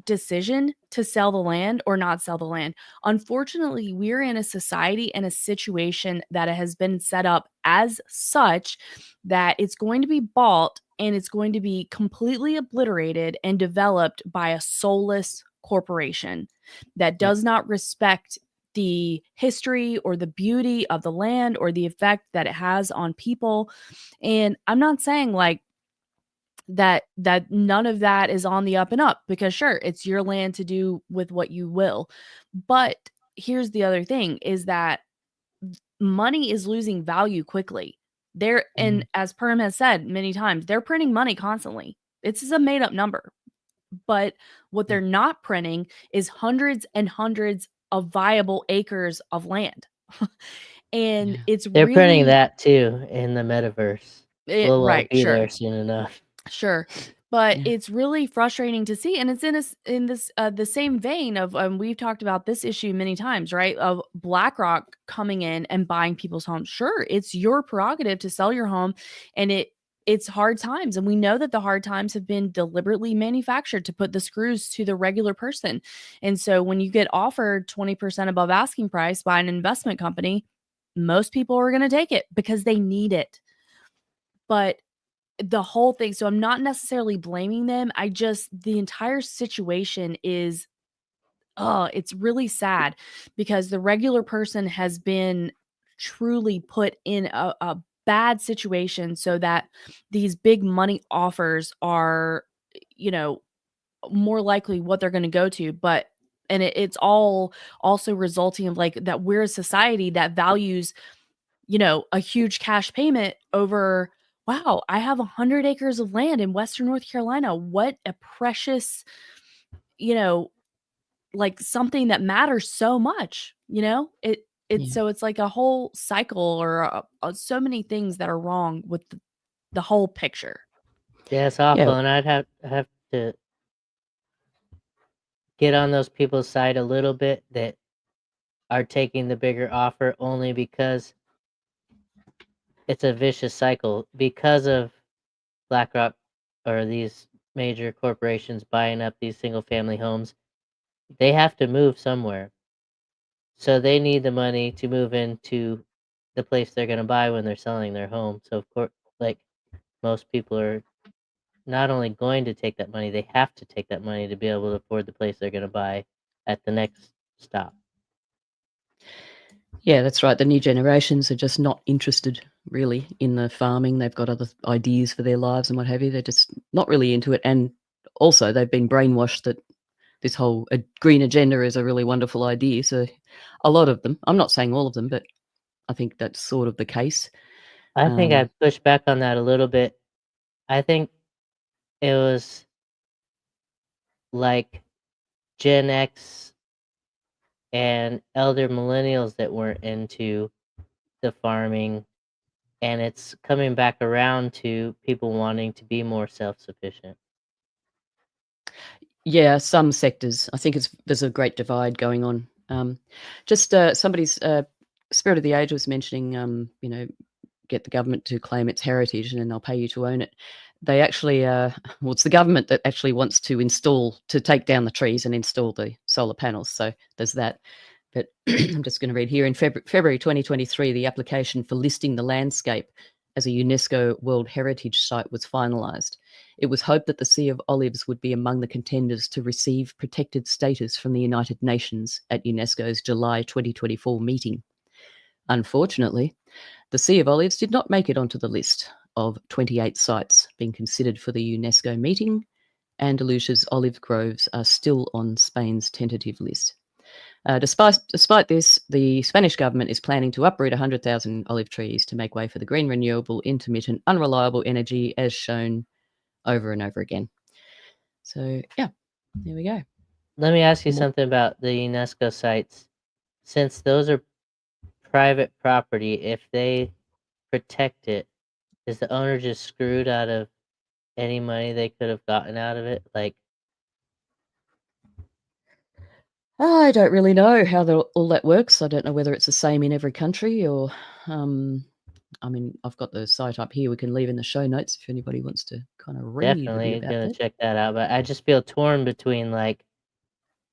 decision to sell the land or not sell the land. Unfortunately, we're in a society and a situation that has been set up as such that it's going to be bought and it's going to be completely obliterated and developed by a soulless corporation that does not respect the history or the beauty of the land or the effect that it has on people. And I'm not saying like that none of that is on the up and up, because sure, it's your land to do with what you will. But here's the other thing is that money is losing value quickly. And as Perm has said many times, they're printing money constantly. It's a made up number. But what they're not printing is hundreds and hundreds of viable acres of land. And they're printing that too in the metaverse. We'll right, be sure. there soon enough. Sure. But it's really frustrating to see. And it's in this the same vein of we've talked about this issue many times, right? Of BlackRock coming in and buying people's homes. Sure, it's your prerogative to sell your home, and it's hard times. And we know that the hard times have been deliberately manufactured to put the screws to the regular person. And so when you get offered 20% above asking price by an investment company, most people are going to take it because they need it. But the whole thing. So I'm not necessarily blaming them. The entire situation is, it's really sad because the regular person has been truly put in a bad situation so that these big money offers are, you know, more likely what they're going to go to. And it's all also resulting of like that we're a society that values, you know, a huge cash payment over, wow, I have 100 acres of land in Western North Carolina. What a precious, you know, like something that matters so much, you know? Yeah. So it's like a whole cycle or so many things that are wrong with the whole picture. Yeah, it's awful, Yeah. and I'd have to get on those people's side a little bit that are taking the bigger offer only because it's a vicious cycle because of BlackRock or these major corporations buying up these single family homes. They have to move somewhere. So they need the money to move into the place they're going to buy when they're selling their home. So of course, like most people are not only going to take that money, they have to take that money to be able to afford the place they're going to buy at the next stop. Yeah, that's right. The new generations are just not interested really in the farming. They've got other ideas for their lives and what have you. They're just not really into it. And also, they've been brainwashed that this whole green agenda is a really wonderful idea. So a lot of them, I'm not saying all of them, but I think that's sort of the case. I think I'd push back on that a little bit. I think it was like Gen X and elder millennials that weren't into the farming, and it's coming back around to people wanting to be more self-sufficient. Yeah, some sectors. I think there's a great divide going on. Just somebody's Spirit of the Age was mentioning, you know, get the government to claim its heritage and then they'll pay you to own it. They actually, well, it's the government that actually wants to take down the trees and install the solar panels. So there's that. But I'm just going to read here. In February 2023, the application for listing the landscape as a UNESCO World Heritage Site was finalised. It was hoped that the Sea of Olives would be among the contenders to receive protected status from the United Nations at UNESCO's July 2024 meeting. Unfortunately, the Sea of Olives did not make it onto the list of 28 sites being considered for the UNESCO meeting. Andalusia's olive groves are still on Spain's tentative list. Despite this, the Spanish government is planning to uproot 100,000 olive trees to make way for the green, renewable, intermittent, unreliable energy as shown over and over again. So, yeah, there we go. Let me ask you More- something about the UNESCO sites. Since those are private property, if they protect it, is the owner just screwed out of any money they could have gotten out of it? Like, I don't really know how all that works. I don't know whether it's the same in every country or, I mean, I've got the site up here. We can leave in the show notes if anybody wants to kind of read a definitely bit about gonna that. check that out. But I just feel torn between like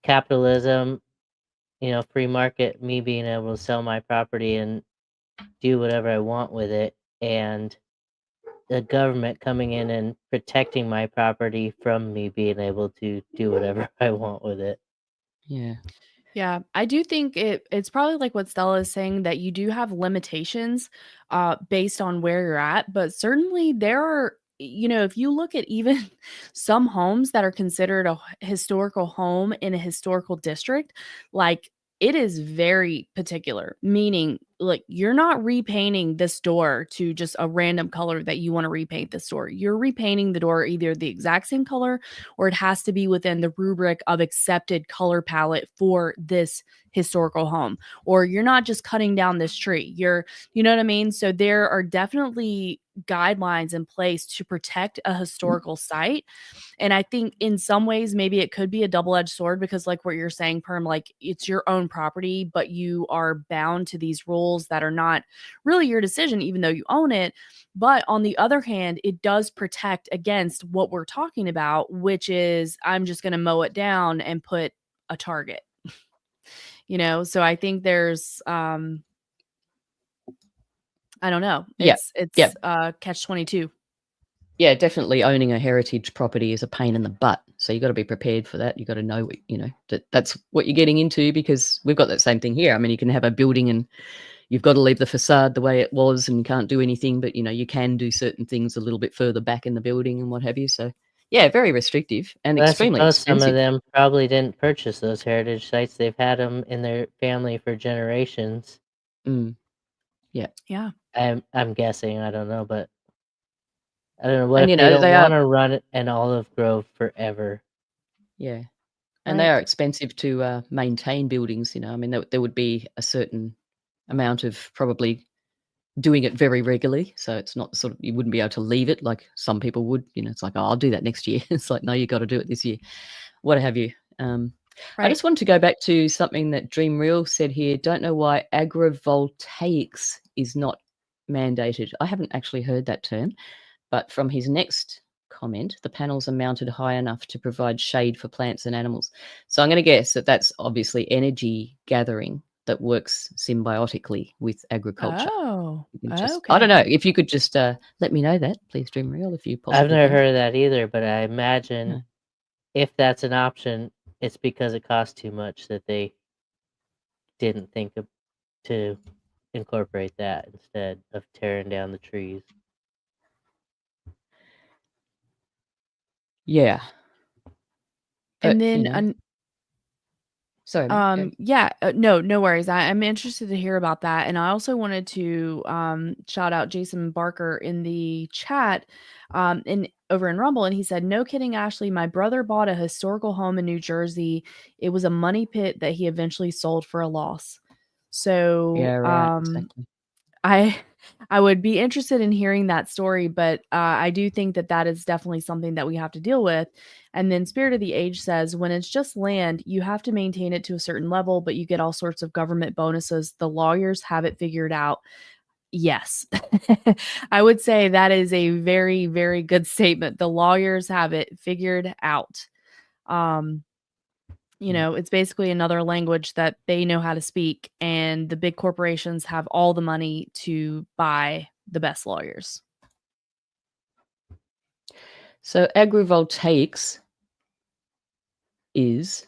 capitalism, you know, free market, me being able to sell my property and do whatever I want with it, and the government coming in and protecting my property from me being able to do whatever I want with it. Yeah. Yeah, I do think it's probably like what Stella is saying that you do have limitations based on where you're at, but certainly there are, you know, if you look at even some homes that are considered a historical home in a historical district, like it is very particular, meaning like you're not repainting this door to just a random color that you want to repaint this door. You're repainting the door either the exact same color or it has to be within the rubric of accepted color palette for this historical home. Or you're not just cutting down this tree. You know what I mean? So there are definitely guidelines in place to protect a historical site. And I think in some ways, maybe it could be a double-edged sword because like what you're saying, Perm, like it's your own property, but you are bound to these rules that are not really your decision, even though you own it. But on the other hand, it does protect against what we're talking about, which is I'm just going to mow it down and put a target. You know, so I think there's I don't know. Yeah. It's Yeah. catch 22. yeah, definitely owning a heritage property is a pain in the butt. So you got to be prepared for that. You got to know, that's what you're getting into, because we've got that same thing here. I mean, you can have a building and you've got to leave the facade the way it was and you can't do anything, but you can do certain things a little bit further back in the building and what have you. So yeah, very restrictive and But I extremely suppose some of expensive. them probably didn't purchase those heritage sites. They've had them in their family for generations. Mm. Yeah. I'm guessing. I don't know, but I don't know. What And if they don't they want are, to run an olive grove forever? yeah, and they Right. are expensive to maintain buildings. I mean, there would be a certain amount of probably doing it very regularly. So it's not sort of, you wouldn't be able to leave it like some people would. It's like, oh, I'll do that next year. It's like, no, you got to do it this year. What have you? I Right. just wanted to go back to something that Dream Real said here. Don't know why agrovoltaics is not mandated. I haven't actually heard that term, but from his next comment, the panels are mounted high enough to provide shade for plants and animals. So I'm going to guess that that's obviously energy gathering that works symbiotically with agriculture. Oh, You can just, I okay. don't know, if you could just let me know that, please, Dream Real, if you possibly I've never can. heard of that either, but I imagine No. if that's an option, it's because it costs too much that they didn't think of to incorporate that instead of tearing down the trees. Yeah. And But, then sorry, mate, go. yeah, no worries. I'm interested to hear about that. And I also wanted to shout out Jason Barker in the chat over in Rumble. And he said, no kidding, Ashley, my brother bought a historical home in New Jersey. It was a money pit that he eventually sold for a loss. So Yeah, right, exactly. I would be interested in hearing that story, but I do think that is definitely something that we have to deal with. And then Spirit of the Age says, when it's just land, you have to maintain it to a certain level, but you get all sorts of government bonuses. The lawyers have it figured out. Yes. I would say that is a very, very good statement. The lawyers have it figured out. It's basically another language that they know how to speak, and the big corporations have all the money to buy the best lawyers. So agrivoltaics is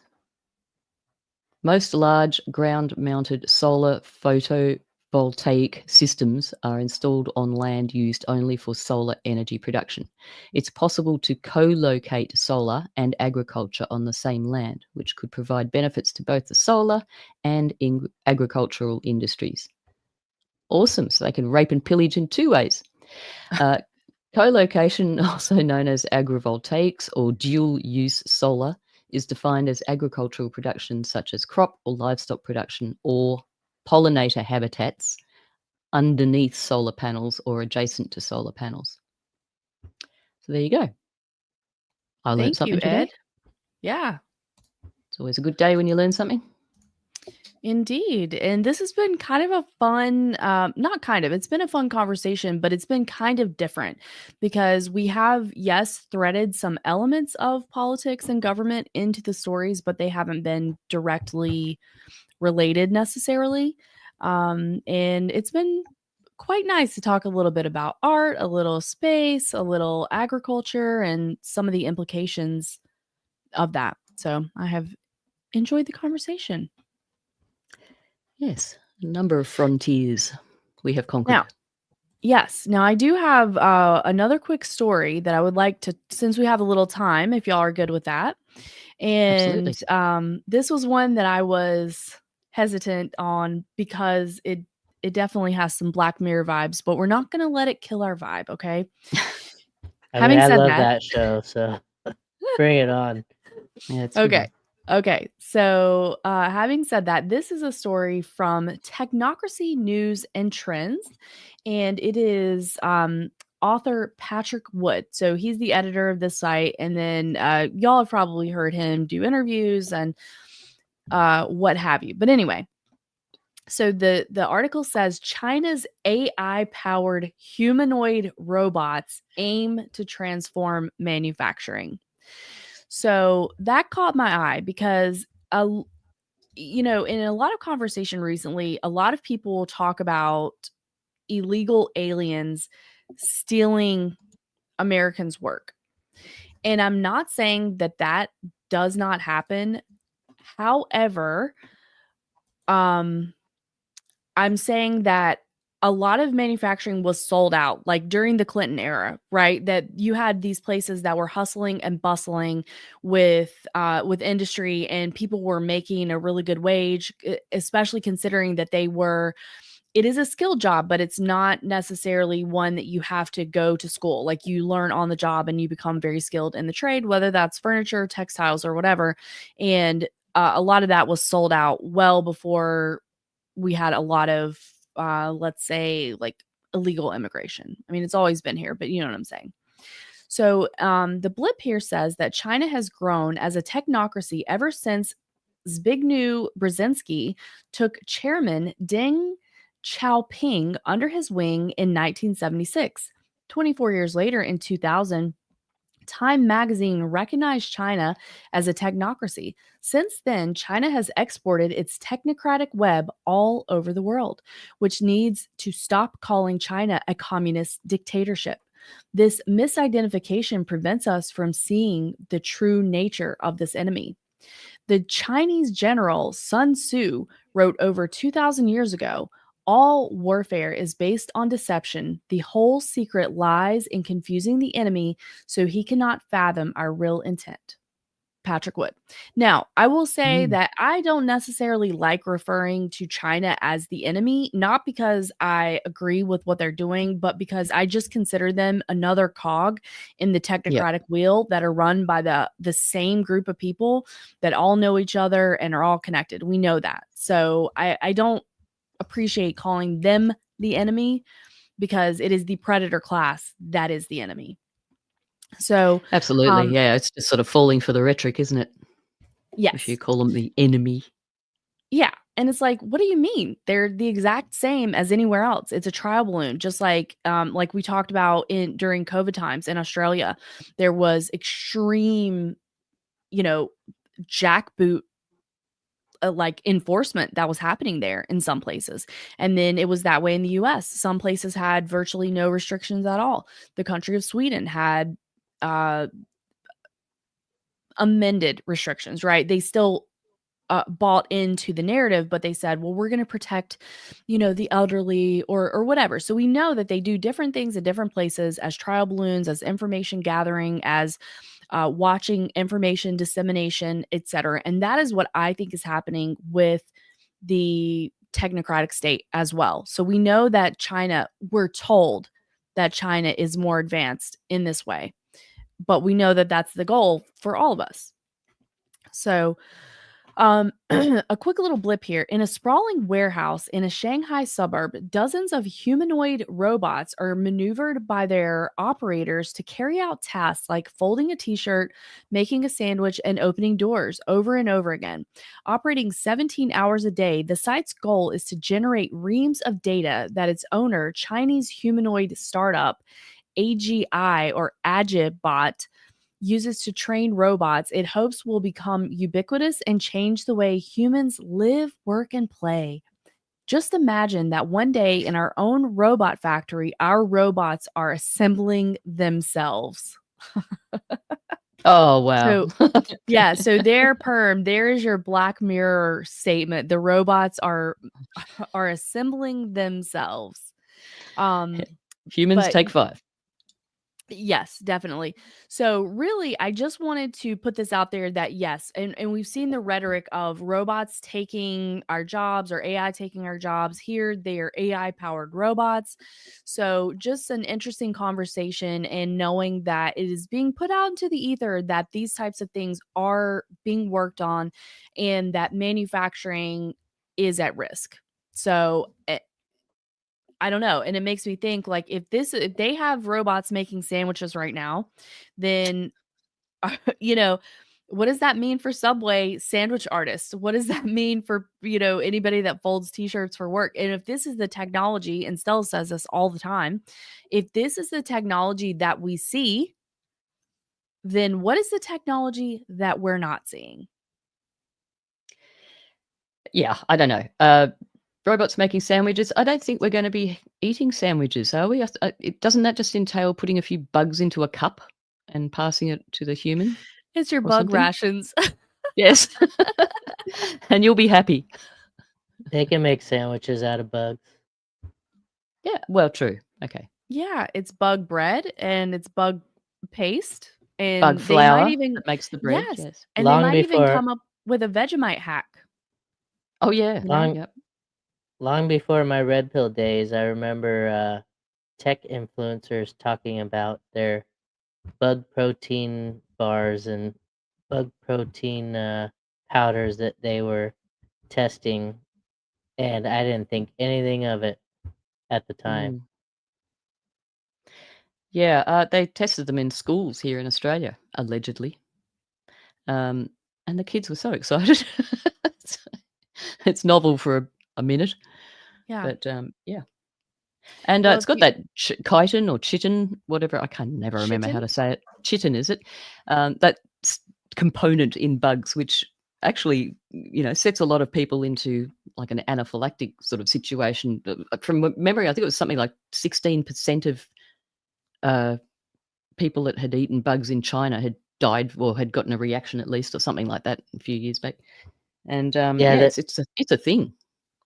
most large ground-mounted solar photovoltaic systems are installed on land used only for solar energy production. It's possible to co-locate solar and agriculture on the same land, which could provide benefits to both the solar and agricultural industries. Awesome. So they can rape and pillage in two ways. Co-location, also known as agrivoltaics or dual-use solar, is defined as agricultural production such as crop or livestock production or pollinator habitats underneath solar panels or adjacent to solar panels. So there you go. I learned Thank you, something today. Ed. Yeah. It's always a good day when you learn something. Indeed. And this has been kind of a fun, it's been a fun conversation, but it's been kind of different because we have, yes, threaded some elements of politics and government into the stories, but they haven't been directly related necessarily. And it's been quite nice to talk a little bit about art, a little space, a little agriculture, and some of the implications of that. So I have enjoyed the conversation. Yes, a number of frontiers we have conquered. Now, yes. Now, I do have another quick story that I would like to, since we have a little time, if y'all are good with that. And this was one that I was hesitant on because it definitely has some Black Mirror vibes, but we're not going to let it kill our vibe, okay? I love that show, so bring it on. Yeah, it's okay. Okay, so having said that, this is a story from Technocracy News and Trends, and it is author Patrick Wood. So he's the editor of this site, and then y'all have probably heard him do interviews and what have you. But anyway, so the article says China's AI-powered humanoid robots aim to transform manufacturing. So that caught my eye because, in a lot of conversation recently, a lot of people will talk about illegal aliens stealing Americans work. And I'm not saying that that does not happen. However, I'm saying that a lot of manufacturing was sold out, like during the Clinton era, right? That you had these places that were hustling and bustling with industry, and people were making a really good wage, especially considering that it is a skilled job, but it's not necessarily one that you have to go to school. Like, you learn on the job and you become very skilled in the trade, whether that's furniture, textiles, or whatever. And a lot of that was sold out well before we had a lot of, let's say, like illegal immigration. I mean, it's always been here, but you know what I'm saying. So the blip here says that China has grown as a technocracy ever since Zbigniew Brzezinski took Chairman Deng Xiaoping under his wing in 1976. 24 years later, in 2000, Time magazine recognized China as a technocracy. Since then, China has exported its technocratic web all over the world, which needs to stop calling China a communist dictatorship. This misidentification prevents us from seeing the true nature of this enemy. The Chinese general Sun Tzu wrote over 2,000 years ago, "All warfare is based on deception. The whole secret lies in confusing the enemy so he cannot fathom our real intent." Patrick Wood. Now, I will say that I don't necessarily like referring to China as the enemy, not because I agree with what they're doing, but because I just consider them another cog in the technocratic wheel that are run by the same group of people that all know each other and are all connected. We know that. So I don't appreciate calling them the enemy, because it is the predator class that is the enemy. So Absolutely. Yeah. It's just sort of falling for the rhetoric, isn't it? yes. If you call them the enemy. Yeah. And it's like, what do you mean? They're the exact same as anywhere else. It's a trial balloon, just like we talked about during COVID times in Australia. There was extreme, jackboot like enforcement that was happening there in some places. And then it was that way in the US. Some places had virtually no restrictions at all. The country of Sweden had amended restrictions, right? They still bought into the narrative, but they said, well, we're going to protect, the elderly or whatever. So we know that they do different things in different places as trial balloons, as information gathering, as watching information dissemination, etc. And that is what I think is happening with the technocratic state as well. So we know that we're told that China is more advanced in this way, but we know that that's the goal for all of us. So a quick little blip here. In a sprawling warehouse in a Shanghai suburb, dozens of humanoid robots are maneuvered by their operators to carry out tasks like folding a t-shirt, making a sandwich, and opening doors over and over again. Operating 17 hours a day, the site's goal is to generate reams of data that its owner, Chinese humanoid startup AGI or Agibot, uses to train robots it hopes will become ubiquitous and change the way humans live, work, and play. Just imagine that one day in our own robot factory, our robots are assembling themselves. Oh, wow. So, yeah, so there is your Black Mirror statement. The robots are assembling themselves. Humans but- take 5. Yes, definitely. So really, I just wanted to put this out there that yes, and we've seen the rhetoric of robots taking our jobs or AI taking our jobs. Here, they are AI powered robots. So just an interesting conversation, and knowing that it is being put out into the ether that these types of things are being worked on and that manufacturing is at risk. So I don't know. And it makes me think, like, if they have robots making sandwiches right now, then, what does that mean for Subway sandwich artists? What does that mean for, anybody that folds t-shirts for work? And if this is the technology, and Stella says this all the time, if this is the technology that we see, then what is the technology that we're not seeing? Yeah, I don't know. robots making sandwiches. I don't think we're going to be eating sandwiches, are we? Doesn't that just entail putting a few bugs into a cup and passing it to the human It's your or bug something? rations. Yes. And you'll be happy. They can make sandwiches out of bugs. Yeah, well, true. Okay. Yeah, it's bug bread and it's bug paste, and Bug they might flour even that makes the bread, yes, yes. and they Long might even before come up with a Vegemite hack. Oh, yeah. You know? long Yep. long before my red pill days, I remember tech influencers talking about their bug protein bars and bug protein powders that they were testing, and I didn't think anything of it at the time. Mm. Yeah, they tested them in schools here in Australia, allegedly. And the kids were so excited. It's novel for a minute, Yeah. but, yeah. And, Well, it's if got you that chitin or chitin, whatever, I can never remember how chitin? to say it. Chitin, is it? That component in bugs which actually, sets a lot of people into, like, an anaphylactic sort of situation. From memory, I think it was something like 16% of, uh, people that had eaten bugs in China had died or had gotten a reaction at least or something like that a few years back. And, Yeah, yeah, that it's a thing.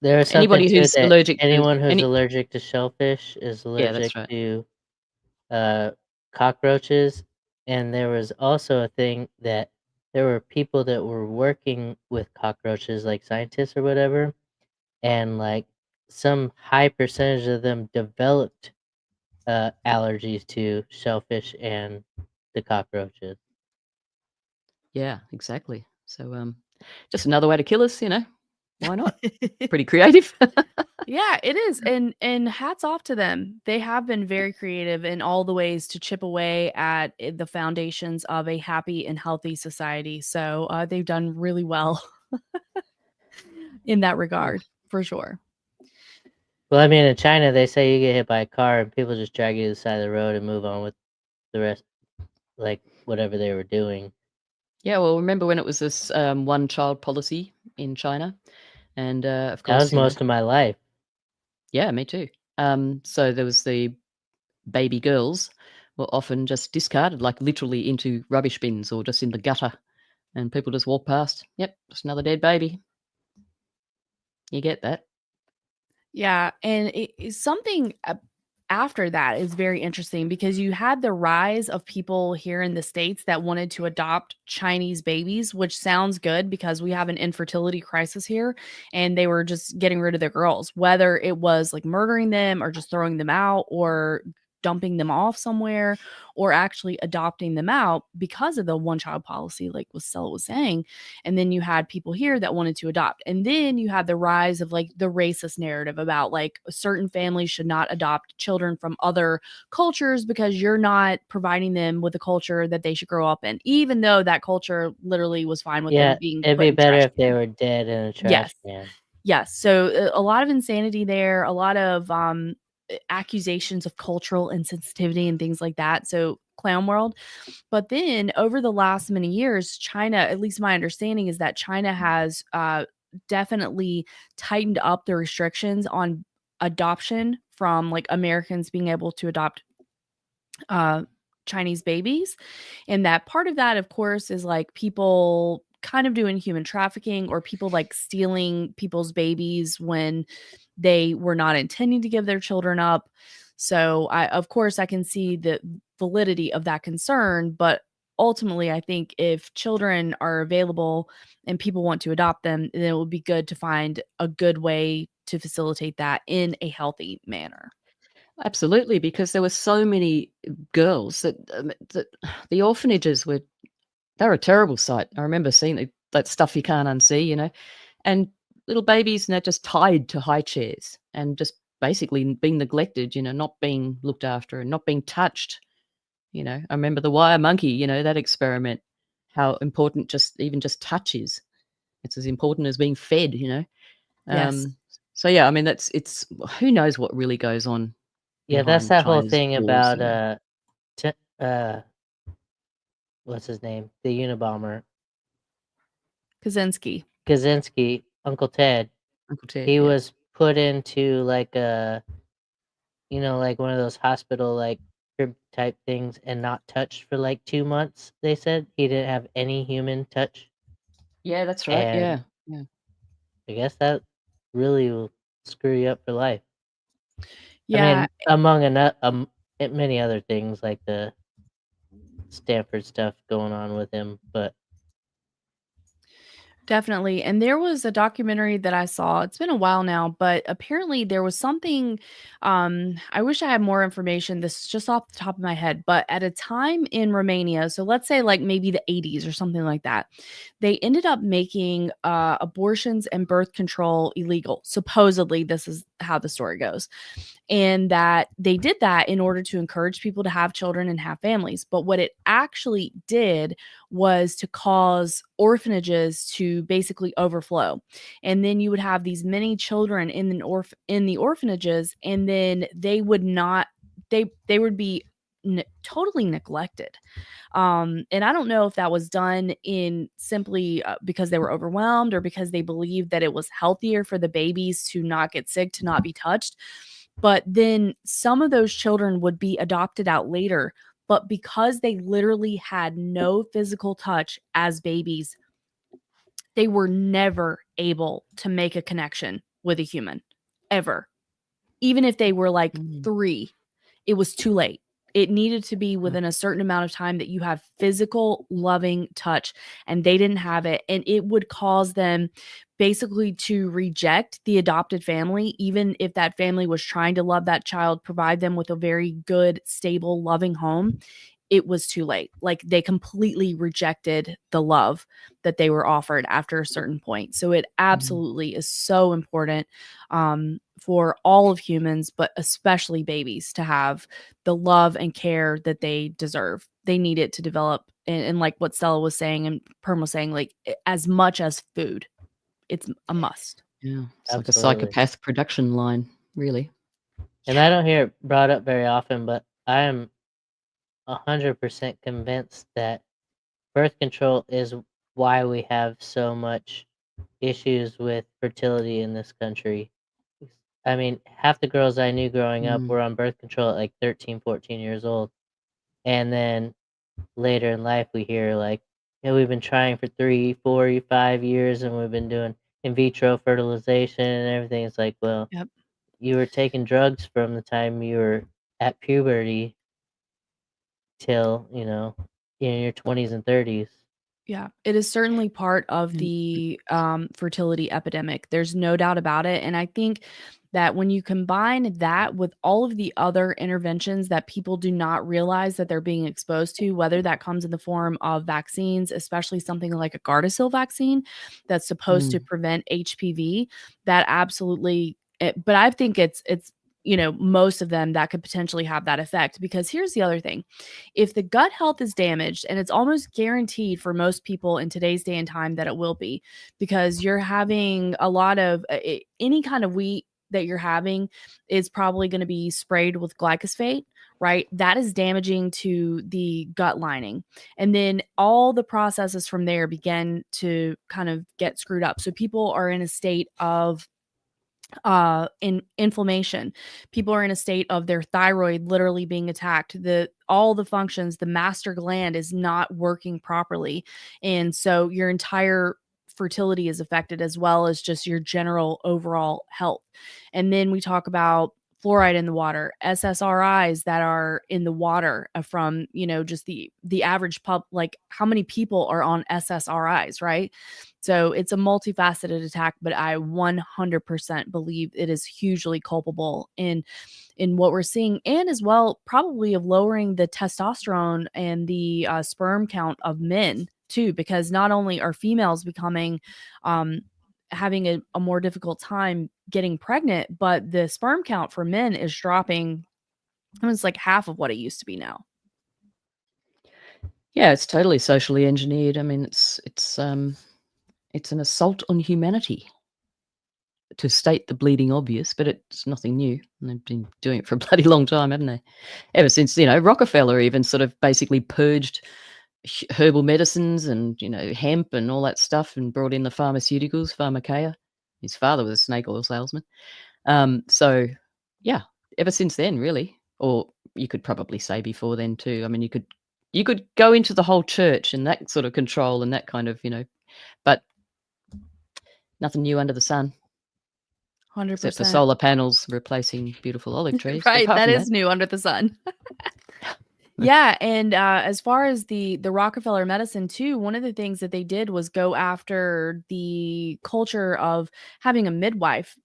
there was something Anybody to it who's that allergic to anyone who's any allergic to shellfish is Yeah, that's allergic right. to cockroaches, and there was also a thing that there were people that were working with cockroaches, like scientists or whatever, and like some high percentage of them developed allergies to shellfish and the cockroaches. Yeah, exactly. So, just another way to kill us, why not? Pretty creative. Yeah, it is, and hats off to them. They have been very creative in all the ways to chip away at the foundations of a happy and healthy society. So they've done really well in that regard, for sure. Well, I mean, in China, they say you get hit by a car and people just drag you to the side of the road and move on with the rest, like whatever they were doing. Yeah, well, remember when it was this, one-child policy in China? And, of That was course, most of my life. Yeah, me too. So there was the baby girls were often just discarded, like, literally into rubbish bins or just in the gutter, and people just walk past. Yep, just another dead baby. You get that. Yeah, and something after that is very interesting because you had the rise of people here in the States that wanted to adopt Chinese babies, which sounds good because we have an infertility crisis here, and they were just getting rid of their girls, whether it was like murdering them or just throwing them out or dumping them off somewhere or actually adopting them out because of the one child policy, like what Stella was saying. And then you had people here that wanted to adopt. And then you had the rise of like the racist narrative about like certain families should not adopt children from other cultures because you're not providing them with a culture that they should grow up in, even though that culture literally was fine with Yeah, them being it'd put be in better trash if they cans. were dead in a trash Yes. can. Yes. So a lot of insanity there, a lot of accusations of cultural insensitivity and things like that. So clown world. But then over the last many years, China, at least my understanding is that China has definitely tightened up the restrictions on adoption from like Americans being able to adopt Chinese babies. And that part of that, of course, is like people kind of doing human trafficking or people like stealing people's babies when they were not intending to give their children up. So of course, I can see the validity of that concern, but ultimately, I think if children are available and people want to adopt them, then it would be good to find a good way to facilitate that in a healthy manner. Absolutely, because there were so many girls that the orphanages they were a terrible sight. I remember seeing that stuff you can't unsee, and little babies, just tied to high chairs and just basically being neglected, not being looked after and not being touched. I remember the wire monkey, that experiment, how important even just touch is. It's as important as being fed. Yes. So yeah, I mean it's who knows what really goes on Yeah, that's behind that whole China's thing walls. about what's his name? The Unabomber. Kaczynski. Kaczynski, Uncle Ted. Uncle Ted, He yeah. was put into like a, like one of those hospital like crib type things and not touched for like 2 months. They said he didn't have any human touch, Yeah, that's right. and Yeah. I guess that really will screw you up for life. I Yeah, mean, among many other things like the Stanford stuff going on with him, but definitely. And there was a documentary that I saw. It's been a while now, but apparently there was something. I wish I had more information. This is just off the top of my head, but at a time in Romania, so let's say like maybe the 80s or something like that, they ended up making abortions and birth control illegal. Supposedly, this is how the story goes. And that they did that in order to encourage people to have children and have families. But what it actually did was to cause orphanages to basically overflow. And then you would have these many children in the orphanages, and then they would not they would be totally neglected. And I don't know if that was done in simply because they were overwhelmed or because they believed that it was healthier for the babies to not get sick, to not be touched. But then some of those children would be adopted out later. But because they literally had no physical touch as babies, they were never able to make a connection with a human, ever. Even if they were like 3, it was too late. It needed to be within a certain amount of time that you have physical, loving touch, and they didn't have it. And it would cause them basically to reject the adopted family, even if that family was trying to love that child, provide them with a very good, stable, loving home. It was too late. Like they completely rejected the love that they were offered after a certain point. So it absolutely is so important for all of humans, but especially babies, to have the love and care that they deserve. They need it to develop. And like what Stella was saying and Perm was saying, like as much as food, it's a must. Yeah. It's like a absolutely. psychopath production line, really. And I don't hear it brought up very often, but I am 100% convinced that birth control is why we have so much issues with fertility in this country. I mean, half the girls I knew growing up were on birth control at like 13, 14 years old. And then later in life, we hear like, we've been trying for 3, 4, 5 years and we've been doing in vitro fertilization and everything. It's like, well, Yep. you were taking drugs from the time you were at puberty till, in your 20s and 30s. Yeah, it is certainly part of the fertility epidemic. There's no doubt about it. And I think that when you combine that with all of the other interventions that people do not realize that they're being exposed to, whether that comes in the form of vaccines, especially something like a Gardasil vaccine that's supposed to prevent HPV, that absolutely, but I think it's most of them that could potentially have that effect. Because here's the other thing. If the gut health is damaged, and it's almost guaranteed for most people in today's day and time that it will be, because you're having a lot of any kind of wheat that you're having is probably going to be sprayed with glyphosate, right? That is damaging to the gut lining. And then all the processes from there begin to kind of get screwed up. So people are in a state of in inflammation. People are in a state of their thyroid literally being attacked. All the functions, the master gland is not working properly, and so your entire fertility is affected, as well as just your general overall health. And then we talk about fluoride in the water, SSRIs that are in the water from, just the average like how many people are on SSRIs, right? So it's a multifaceted attack, but I 100% believe it is hugely culpable in what we're seeing, and as well probably of lowering the testosterone and the sperm count of men too, because not only are females becoming having a more difficult time getting pregnant, but the sperm count for men is dropping. It's like half of what it used to be now. Yeah, it's totally socially engineered. I mean, it's an assault on humanity, to state the bleeding obvious, but it's nothing new. And they've been doing it for a bloody long time, haven't they? Ever since, Rockefeller even sort of basically purged herbal medicines and, hemp and all that stuff, and brought in the pharmaceuticals, pharmakeia, his father was a snake oil salesman. So, yeah, ever since then, really, or you could probably say before then too. I mean, you could go into the whole church and that sort of control and that kind of, but nothing new under the sun except for 100%. solar panels replacing beautiful olive trees. But Right, apart that from is new under the sun. Yeah, and as far as the Rockefeller medicine too, one of the things that they did was go after the culture of having a midwife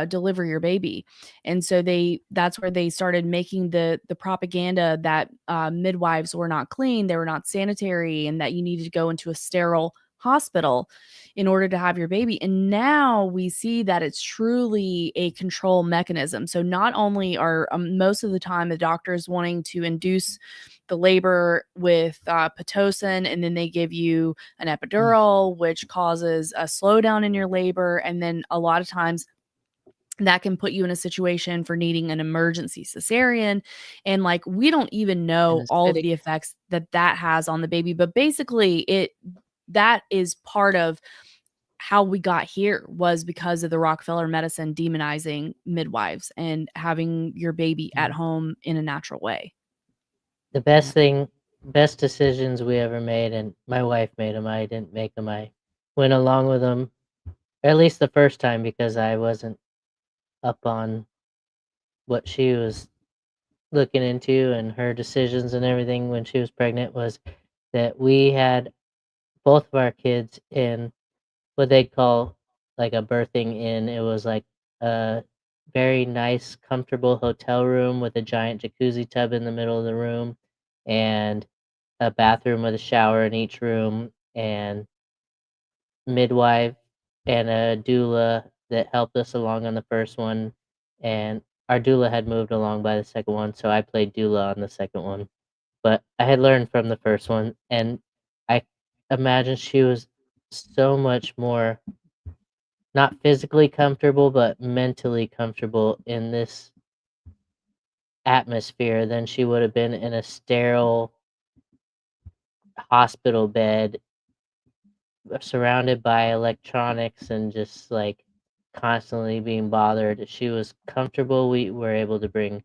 deliver your baby. And so that's where they started making the propaganda that midwives were not clean, they were not sanitary, and that you needed to go into a sterile hospital in order to have your baby. And now we see that it's truly a control mechanism. So not only are most of the time the doctors wanting to induce the labor with Pitocin, and then they give you an epidural, which causes a slowdown in your labor. And then a lot of times that can put you in a situation for needing an emergency cesarean. And like, we don't even know all of the effects that has on the baby, but basically that is part of how we got here, was because of the Rockefeller medicine demonizing midwives and having your baby at home in a natural way. The best decisions we ever made, and my wife made them. I didn't make them. I went along with them, at least the first time, because I wasn't up on what she was looking into and her decisions and everything when she was pregnant, was that we had both of our kids in what they call like a birthing inn. It was like a very nice, comfortable hotel room with a giant jacuzzi tub in the middle of the room and a bathroom with a shower in each room, and midwife and a doula that helped us along on the first one. And our doula had moved along by the second one, so I played doula on the second one. But I had learned from the first one, and I imagine she was so much more, not physically comfortable, but mentally comfortable in this atmosphere than she would have been in a sterile hospital bed surrounded by electronics and just like constantly being bothered. She was comfortable. We were able to bring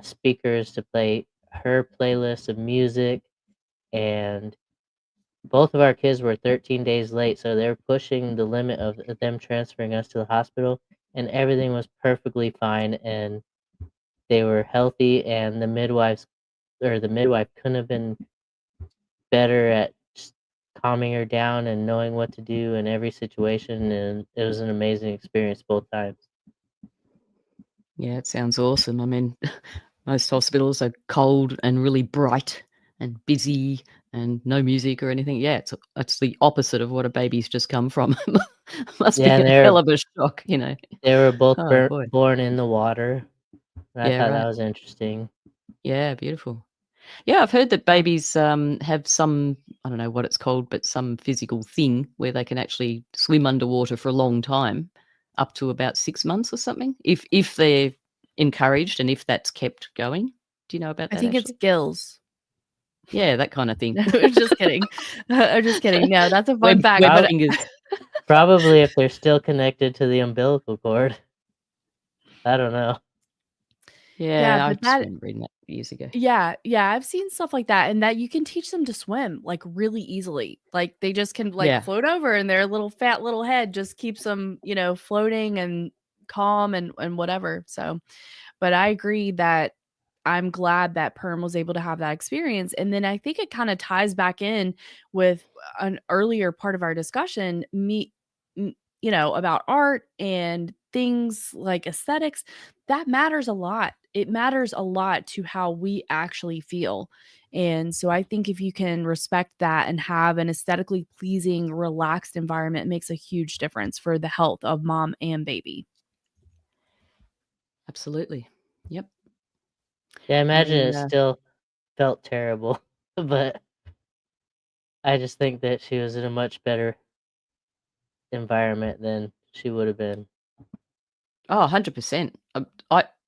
speakers to play her playlist of music, and both of our kids were 13 days late, so they're pushing the limit of them transferring us to the hospital, and everything was perfectly fine, and they were healthy, and the midwife couldn't have been better at just calming her down and knowing what to do in every situation, and it was an amazing experience both times. Yeah, it sounds awesome. I mean, most hospitals are cold and really bright and busy and no music or anything. Yeah, it's the opposite of what a baby's just come from. Must be Yeah, and a hell of a shock, they were both Oh, boy. born in the water. I Yeah, thought right. that was interesting. Yeah, beautiful. Yeah, I've heard that babies have some, I don't know what it's called, but some physical thing where they can actually swim underwater for a long time, up to about 6 months or something, if they're encouraged and if that's kept going. Do you know about I that, think it's Ashley? gills. Yeah, that kind of thing. I'm just kidding. I'm just kidding. No, that's a fun fact. Web But fingers. Probably if they're still connected to the umbilical cord. I don't know. Yeah, I but just that remember reading that years ago. Yeah, I've seen stuff like that, and that you can teach them to swim, like, really easily. Like, they just can, like, Yeah. float over, and their little fat little head just keeps them, floating and calm and whatever. So, but I agree that I'm glad that Perm was able to have that experience. And then I think it kind of ties back in with an earlier part of our discussion, about art and things like aesthetics. That matters a lot. It matters a lot to how we actually feel. And so I think if you can respect that and have an aesthetically pleasing, relaxed environment, it makes a huge difference for the health of mom and baby. Absolutely. Yep. Yeah, I imagine And, it still felt terrible, but I just think that she was in a much better environment than she would have been. Oh, 100%.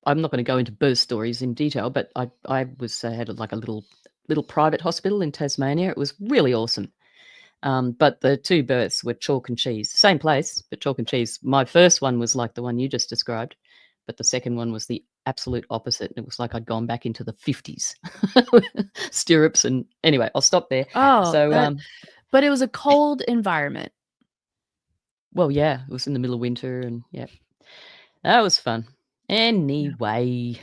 I'm not going to go into birth stories in detail, but I was had like a little private hospital in Tasmania. It was really awesome. But the two births were chalk and cheese. Same place, but chalk and cheese. My first one was like the one you just described, but the second one was the absolute opposite. It was like I'd gone back into the 50s. Stirrups and anyway, I'll stop there. Oh, So, but it was a cold environment. well, yeah, it was in the middle of winter and yeah, that was fun. Anyway.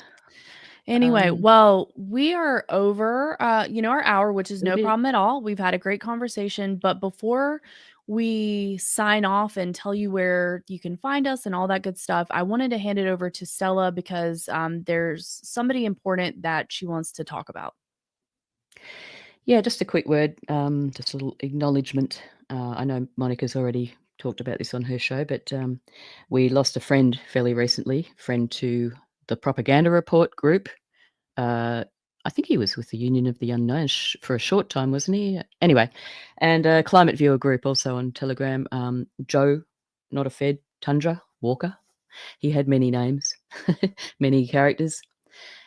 Anyway, well, we are over, our hour, which is In a no bit. problem at all. We've had a great conversation, but before we sign off and tell you where you can find us and all that good stuff, I wanted to hand it over to Stella because there's somebody important that she wants to talk about. Yeah, just a quick word, just a little acknowledgement. I know Monica's already talked about this on her show, but we lost a friend fairly recently, friend to the Propaganda Report group. I think he was with the Union of the Unknown for a short time, wasn't he? Anyway, and Climate Viewer group also on Telegram. Joe, not a Fed, Tundra Walker. He had many names, many characters,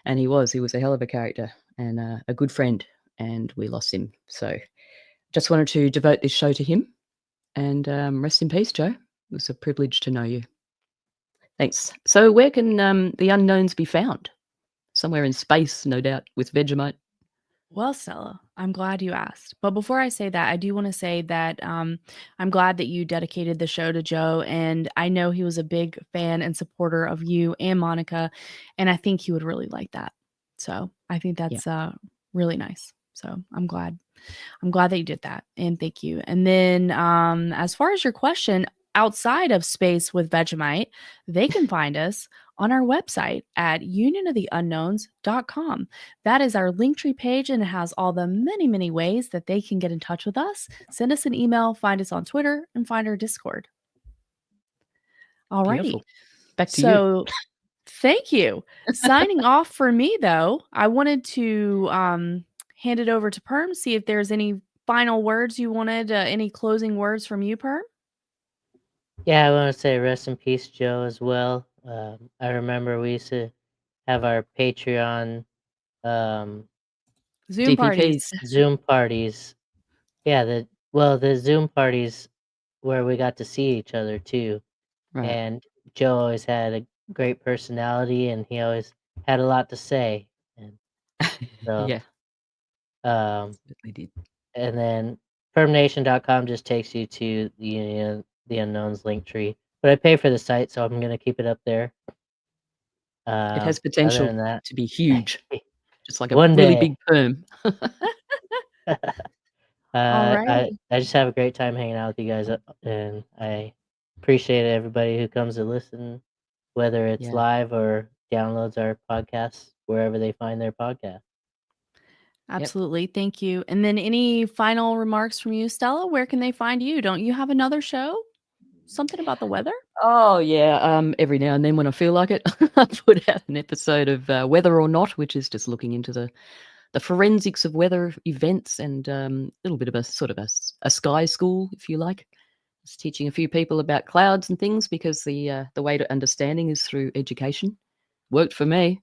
and he was a hell of a character and a good friend, and we lost him. So just wanted to devote this show to him, and rest in peace, Joe. It was a privilege to know you. Thanks. So where can the unknowns be found? Somewhere in space, no doubt, with Vegemite. Well, Stella, I'm glad you asked. But before I say that, I do want to say that I'm glad that you dedicated the show to Joe. And I know he was a big fan and supporter of you and Monica. And I think he would really like that. So I think that's really nice. So I'm glad that you did that. And thank you. And then as far as your question, outside of space with Vegemite, they can find us on our website at unionoftheunknowns.com. That is our Linktree page, and it has all the many, many ways that they can get in touch with us. Send us an email, find us on Twitter, and find our Discord. All righty. Back to you. Thank you. Signing off for me, though, I wanted to hand it over to Perm, see if there's any final words you wanted, any closing words from you, Perm? Yeah, I want to say rest in peace, Joe, as well. I remember we used to have our Patreon Zoom DPPs. parties. Zoom parties. Yeah, the Zoom parties where we got to see each other too. Right. And Joe always had a great personality, and he always had a lot to say. And so, Yeah, certainly did. and then permnation.com just takes you to the Union of the Unknowns link tree. But I pay for the site, so I'm gonna keep it up there. It has Other potential than that, to be huge, just like a one really day. big perm. I just have a great time hanging out with you guys, and I appreciate everybody who comes to listen, whether it's Yeah. live or downloads our podcasts wherever they find their podcast. Absolutely. Thank you. And then any final remarks from you, Stella? Where can they find you? Don't you have another show? Something about the weather? Oh yeah, every now and then when I feel like it, I put out an episode of Whether or Not, which is just looking into the forensics of weather events and a little bit of a sort of a sky school, if you like. It's teaching a few people about clouds and things because the way to understanding is through education. Worked for me.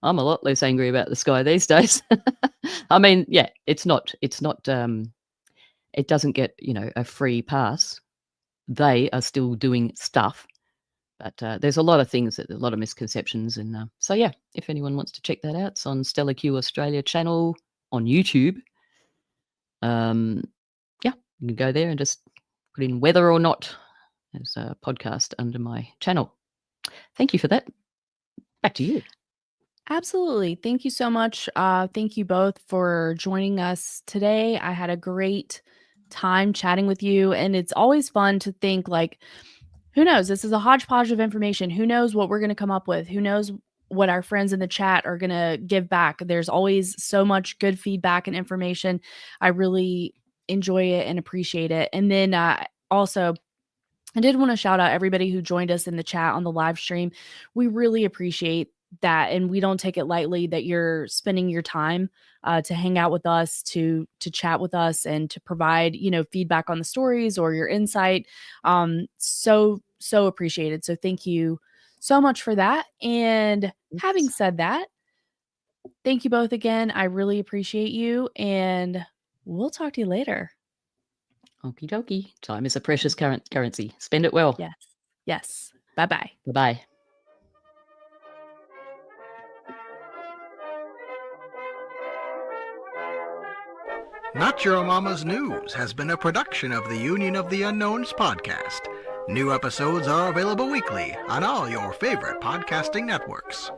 I'm a lot less angry about the sky these days. I mean, yeah, it doesn't get, a free pass. They are still doing stuff, but there's a lot of things, a lot of misconceptions. And so, yeah, if anyone wants to check that out, it's on Stella Q Australia channel on YouTube. Yeah, you can go there and just put in Whether or Not as a podcast under my channel. Thank you for that. Back to you. Absolutely. Thank you so much. Thank you both for joining us today. I had a great time chatting with you, and it's always fun to think like, who knows? This is a hodgepodge of information. Who knows what we're going to come up with? Who knows what our friends in the chat are going to give back? There's always so much good feedback and information. I really enjoy it and appreciate it. And then also, I did want to shout out everybody who joined us in the chat on the live stream. We really appreciate that, and we don't take it lightly that you're spending your time to hang out with us, to chat with us, and to provide feedback on the stories or your insight. So appreciated. So thank you so much for that. And having said that, thank you both again. I really appreciate you, and we'll talk to you later. Okie dokie. Time is a precious currency. Spend it well. Yes. Yes. Bye-bye. Bye-bye. Not Your Mama's News has been a production of the Union of the Unknowns podcast. New episodes are available weekly on all your favorite podcasting networks.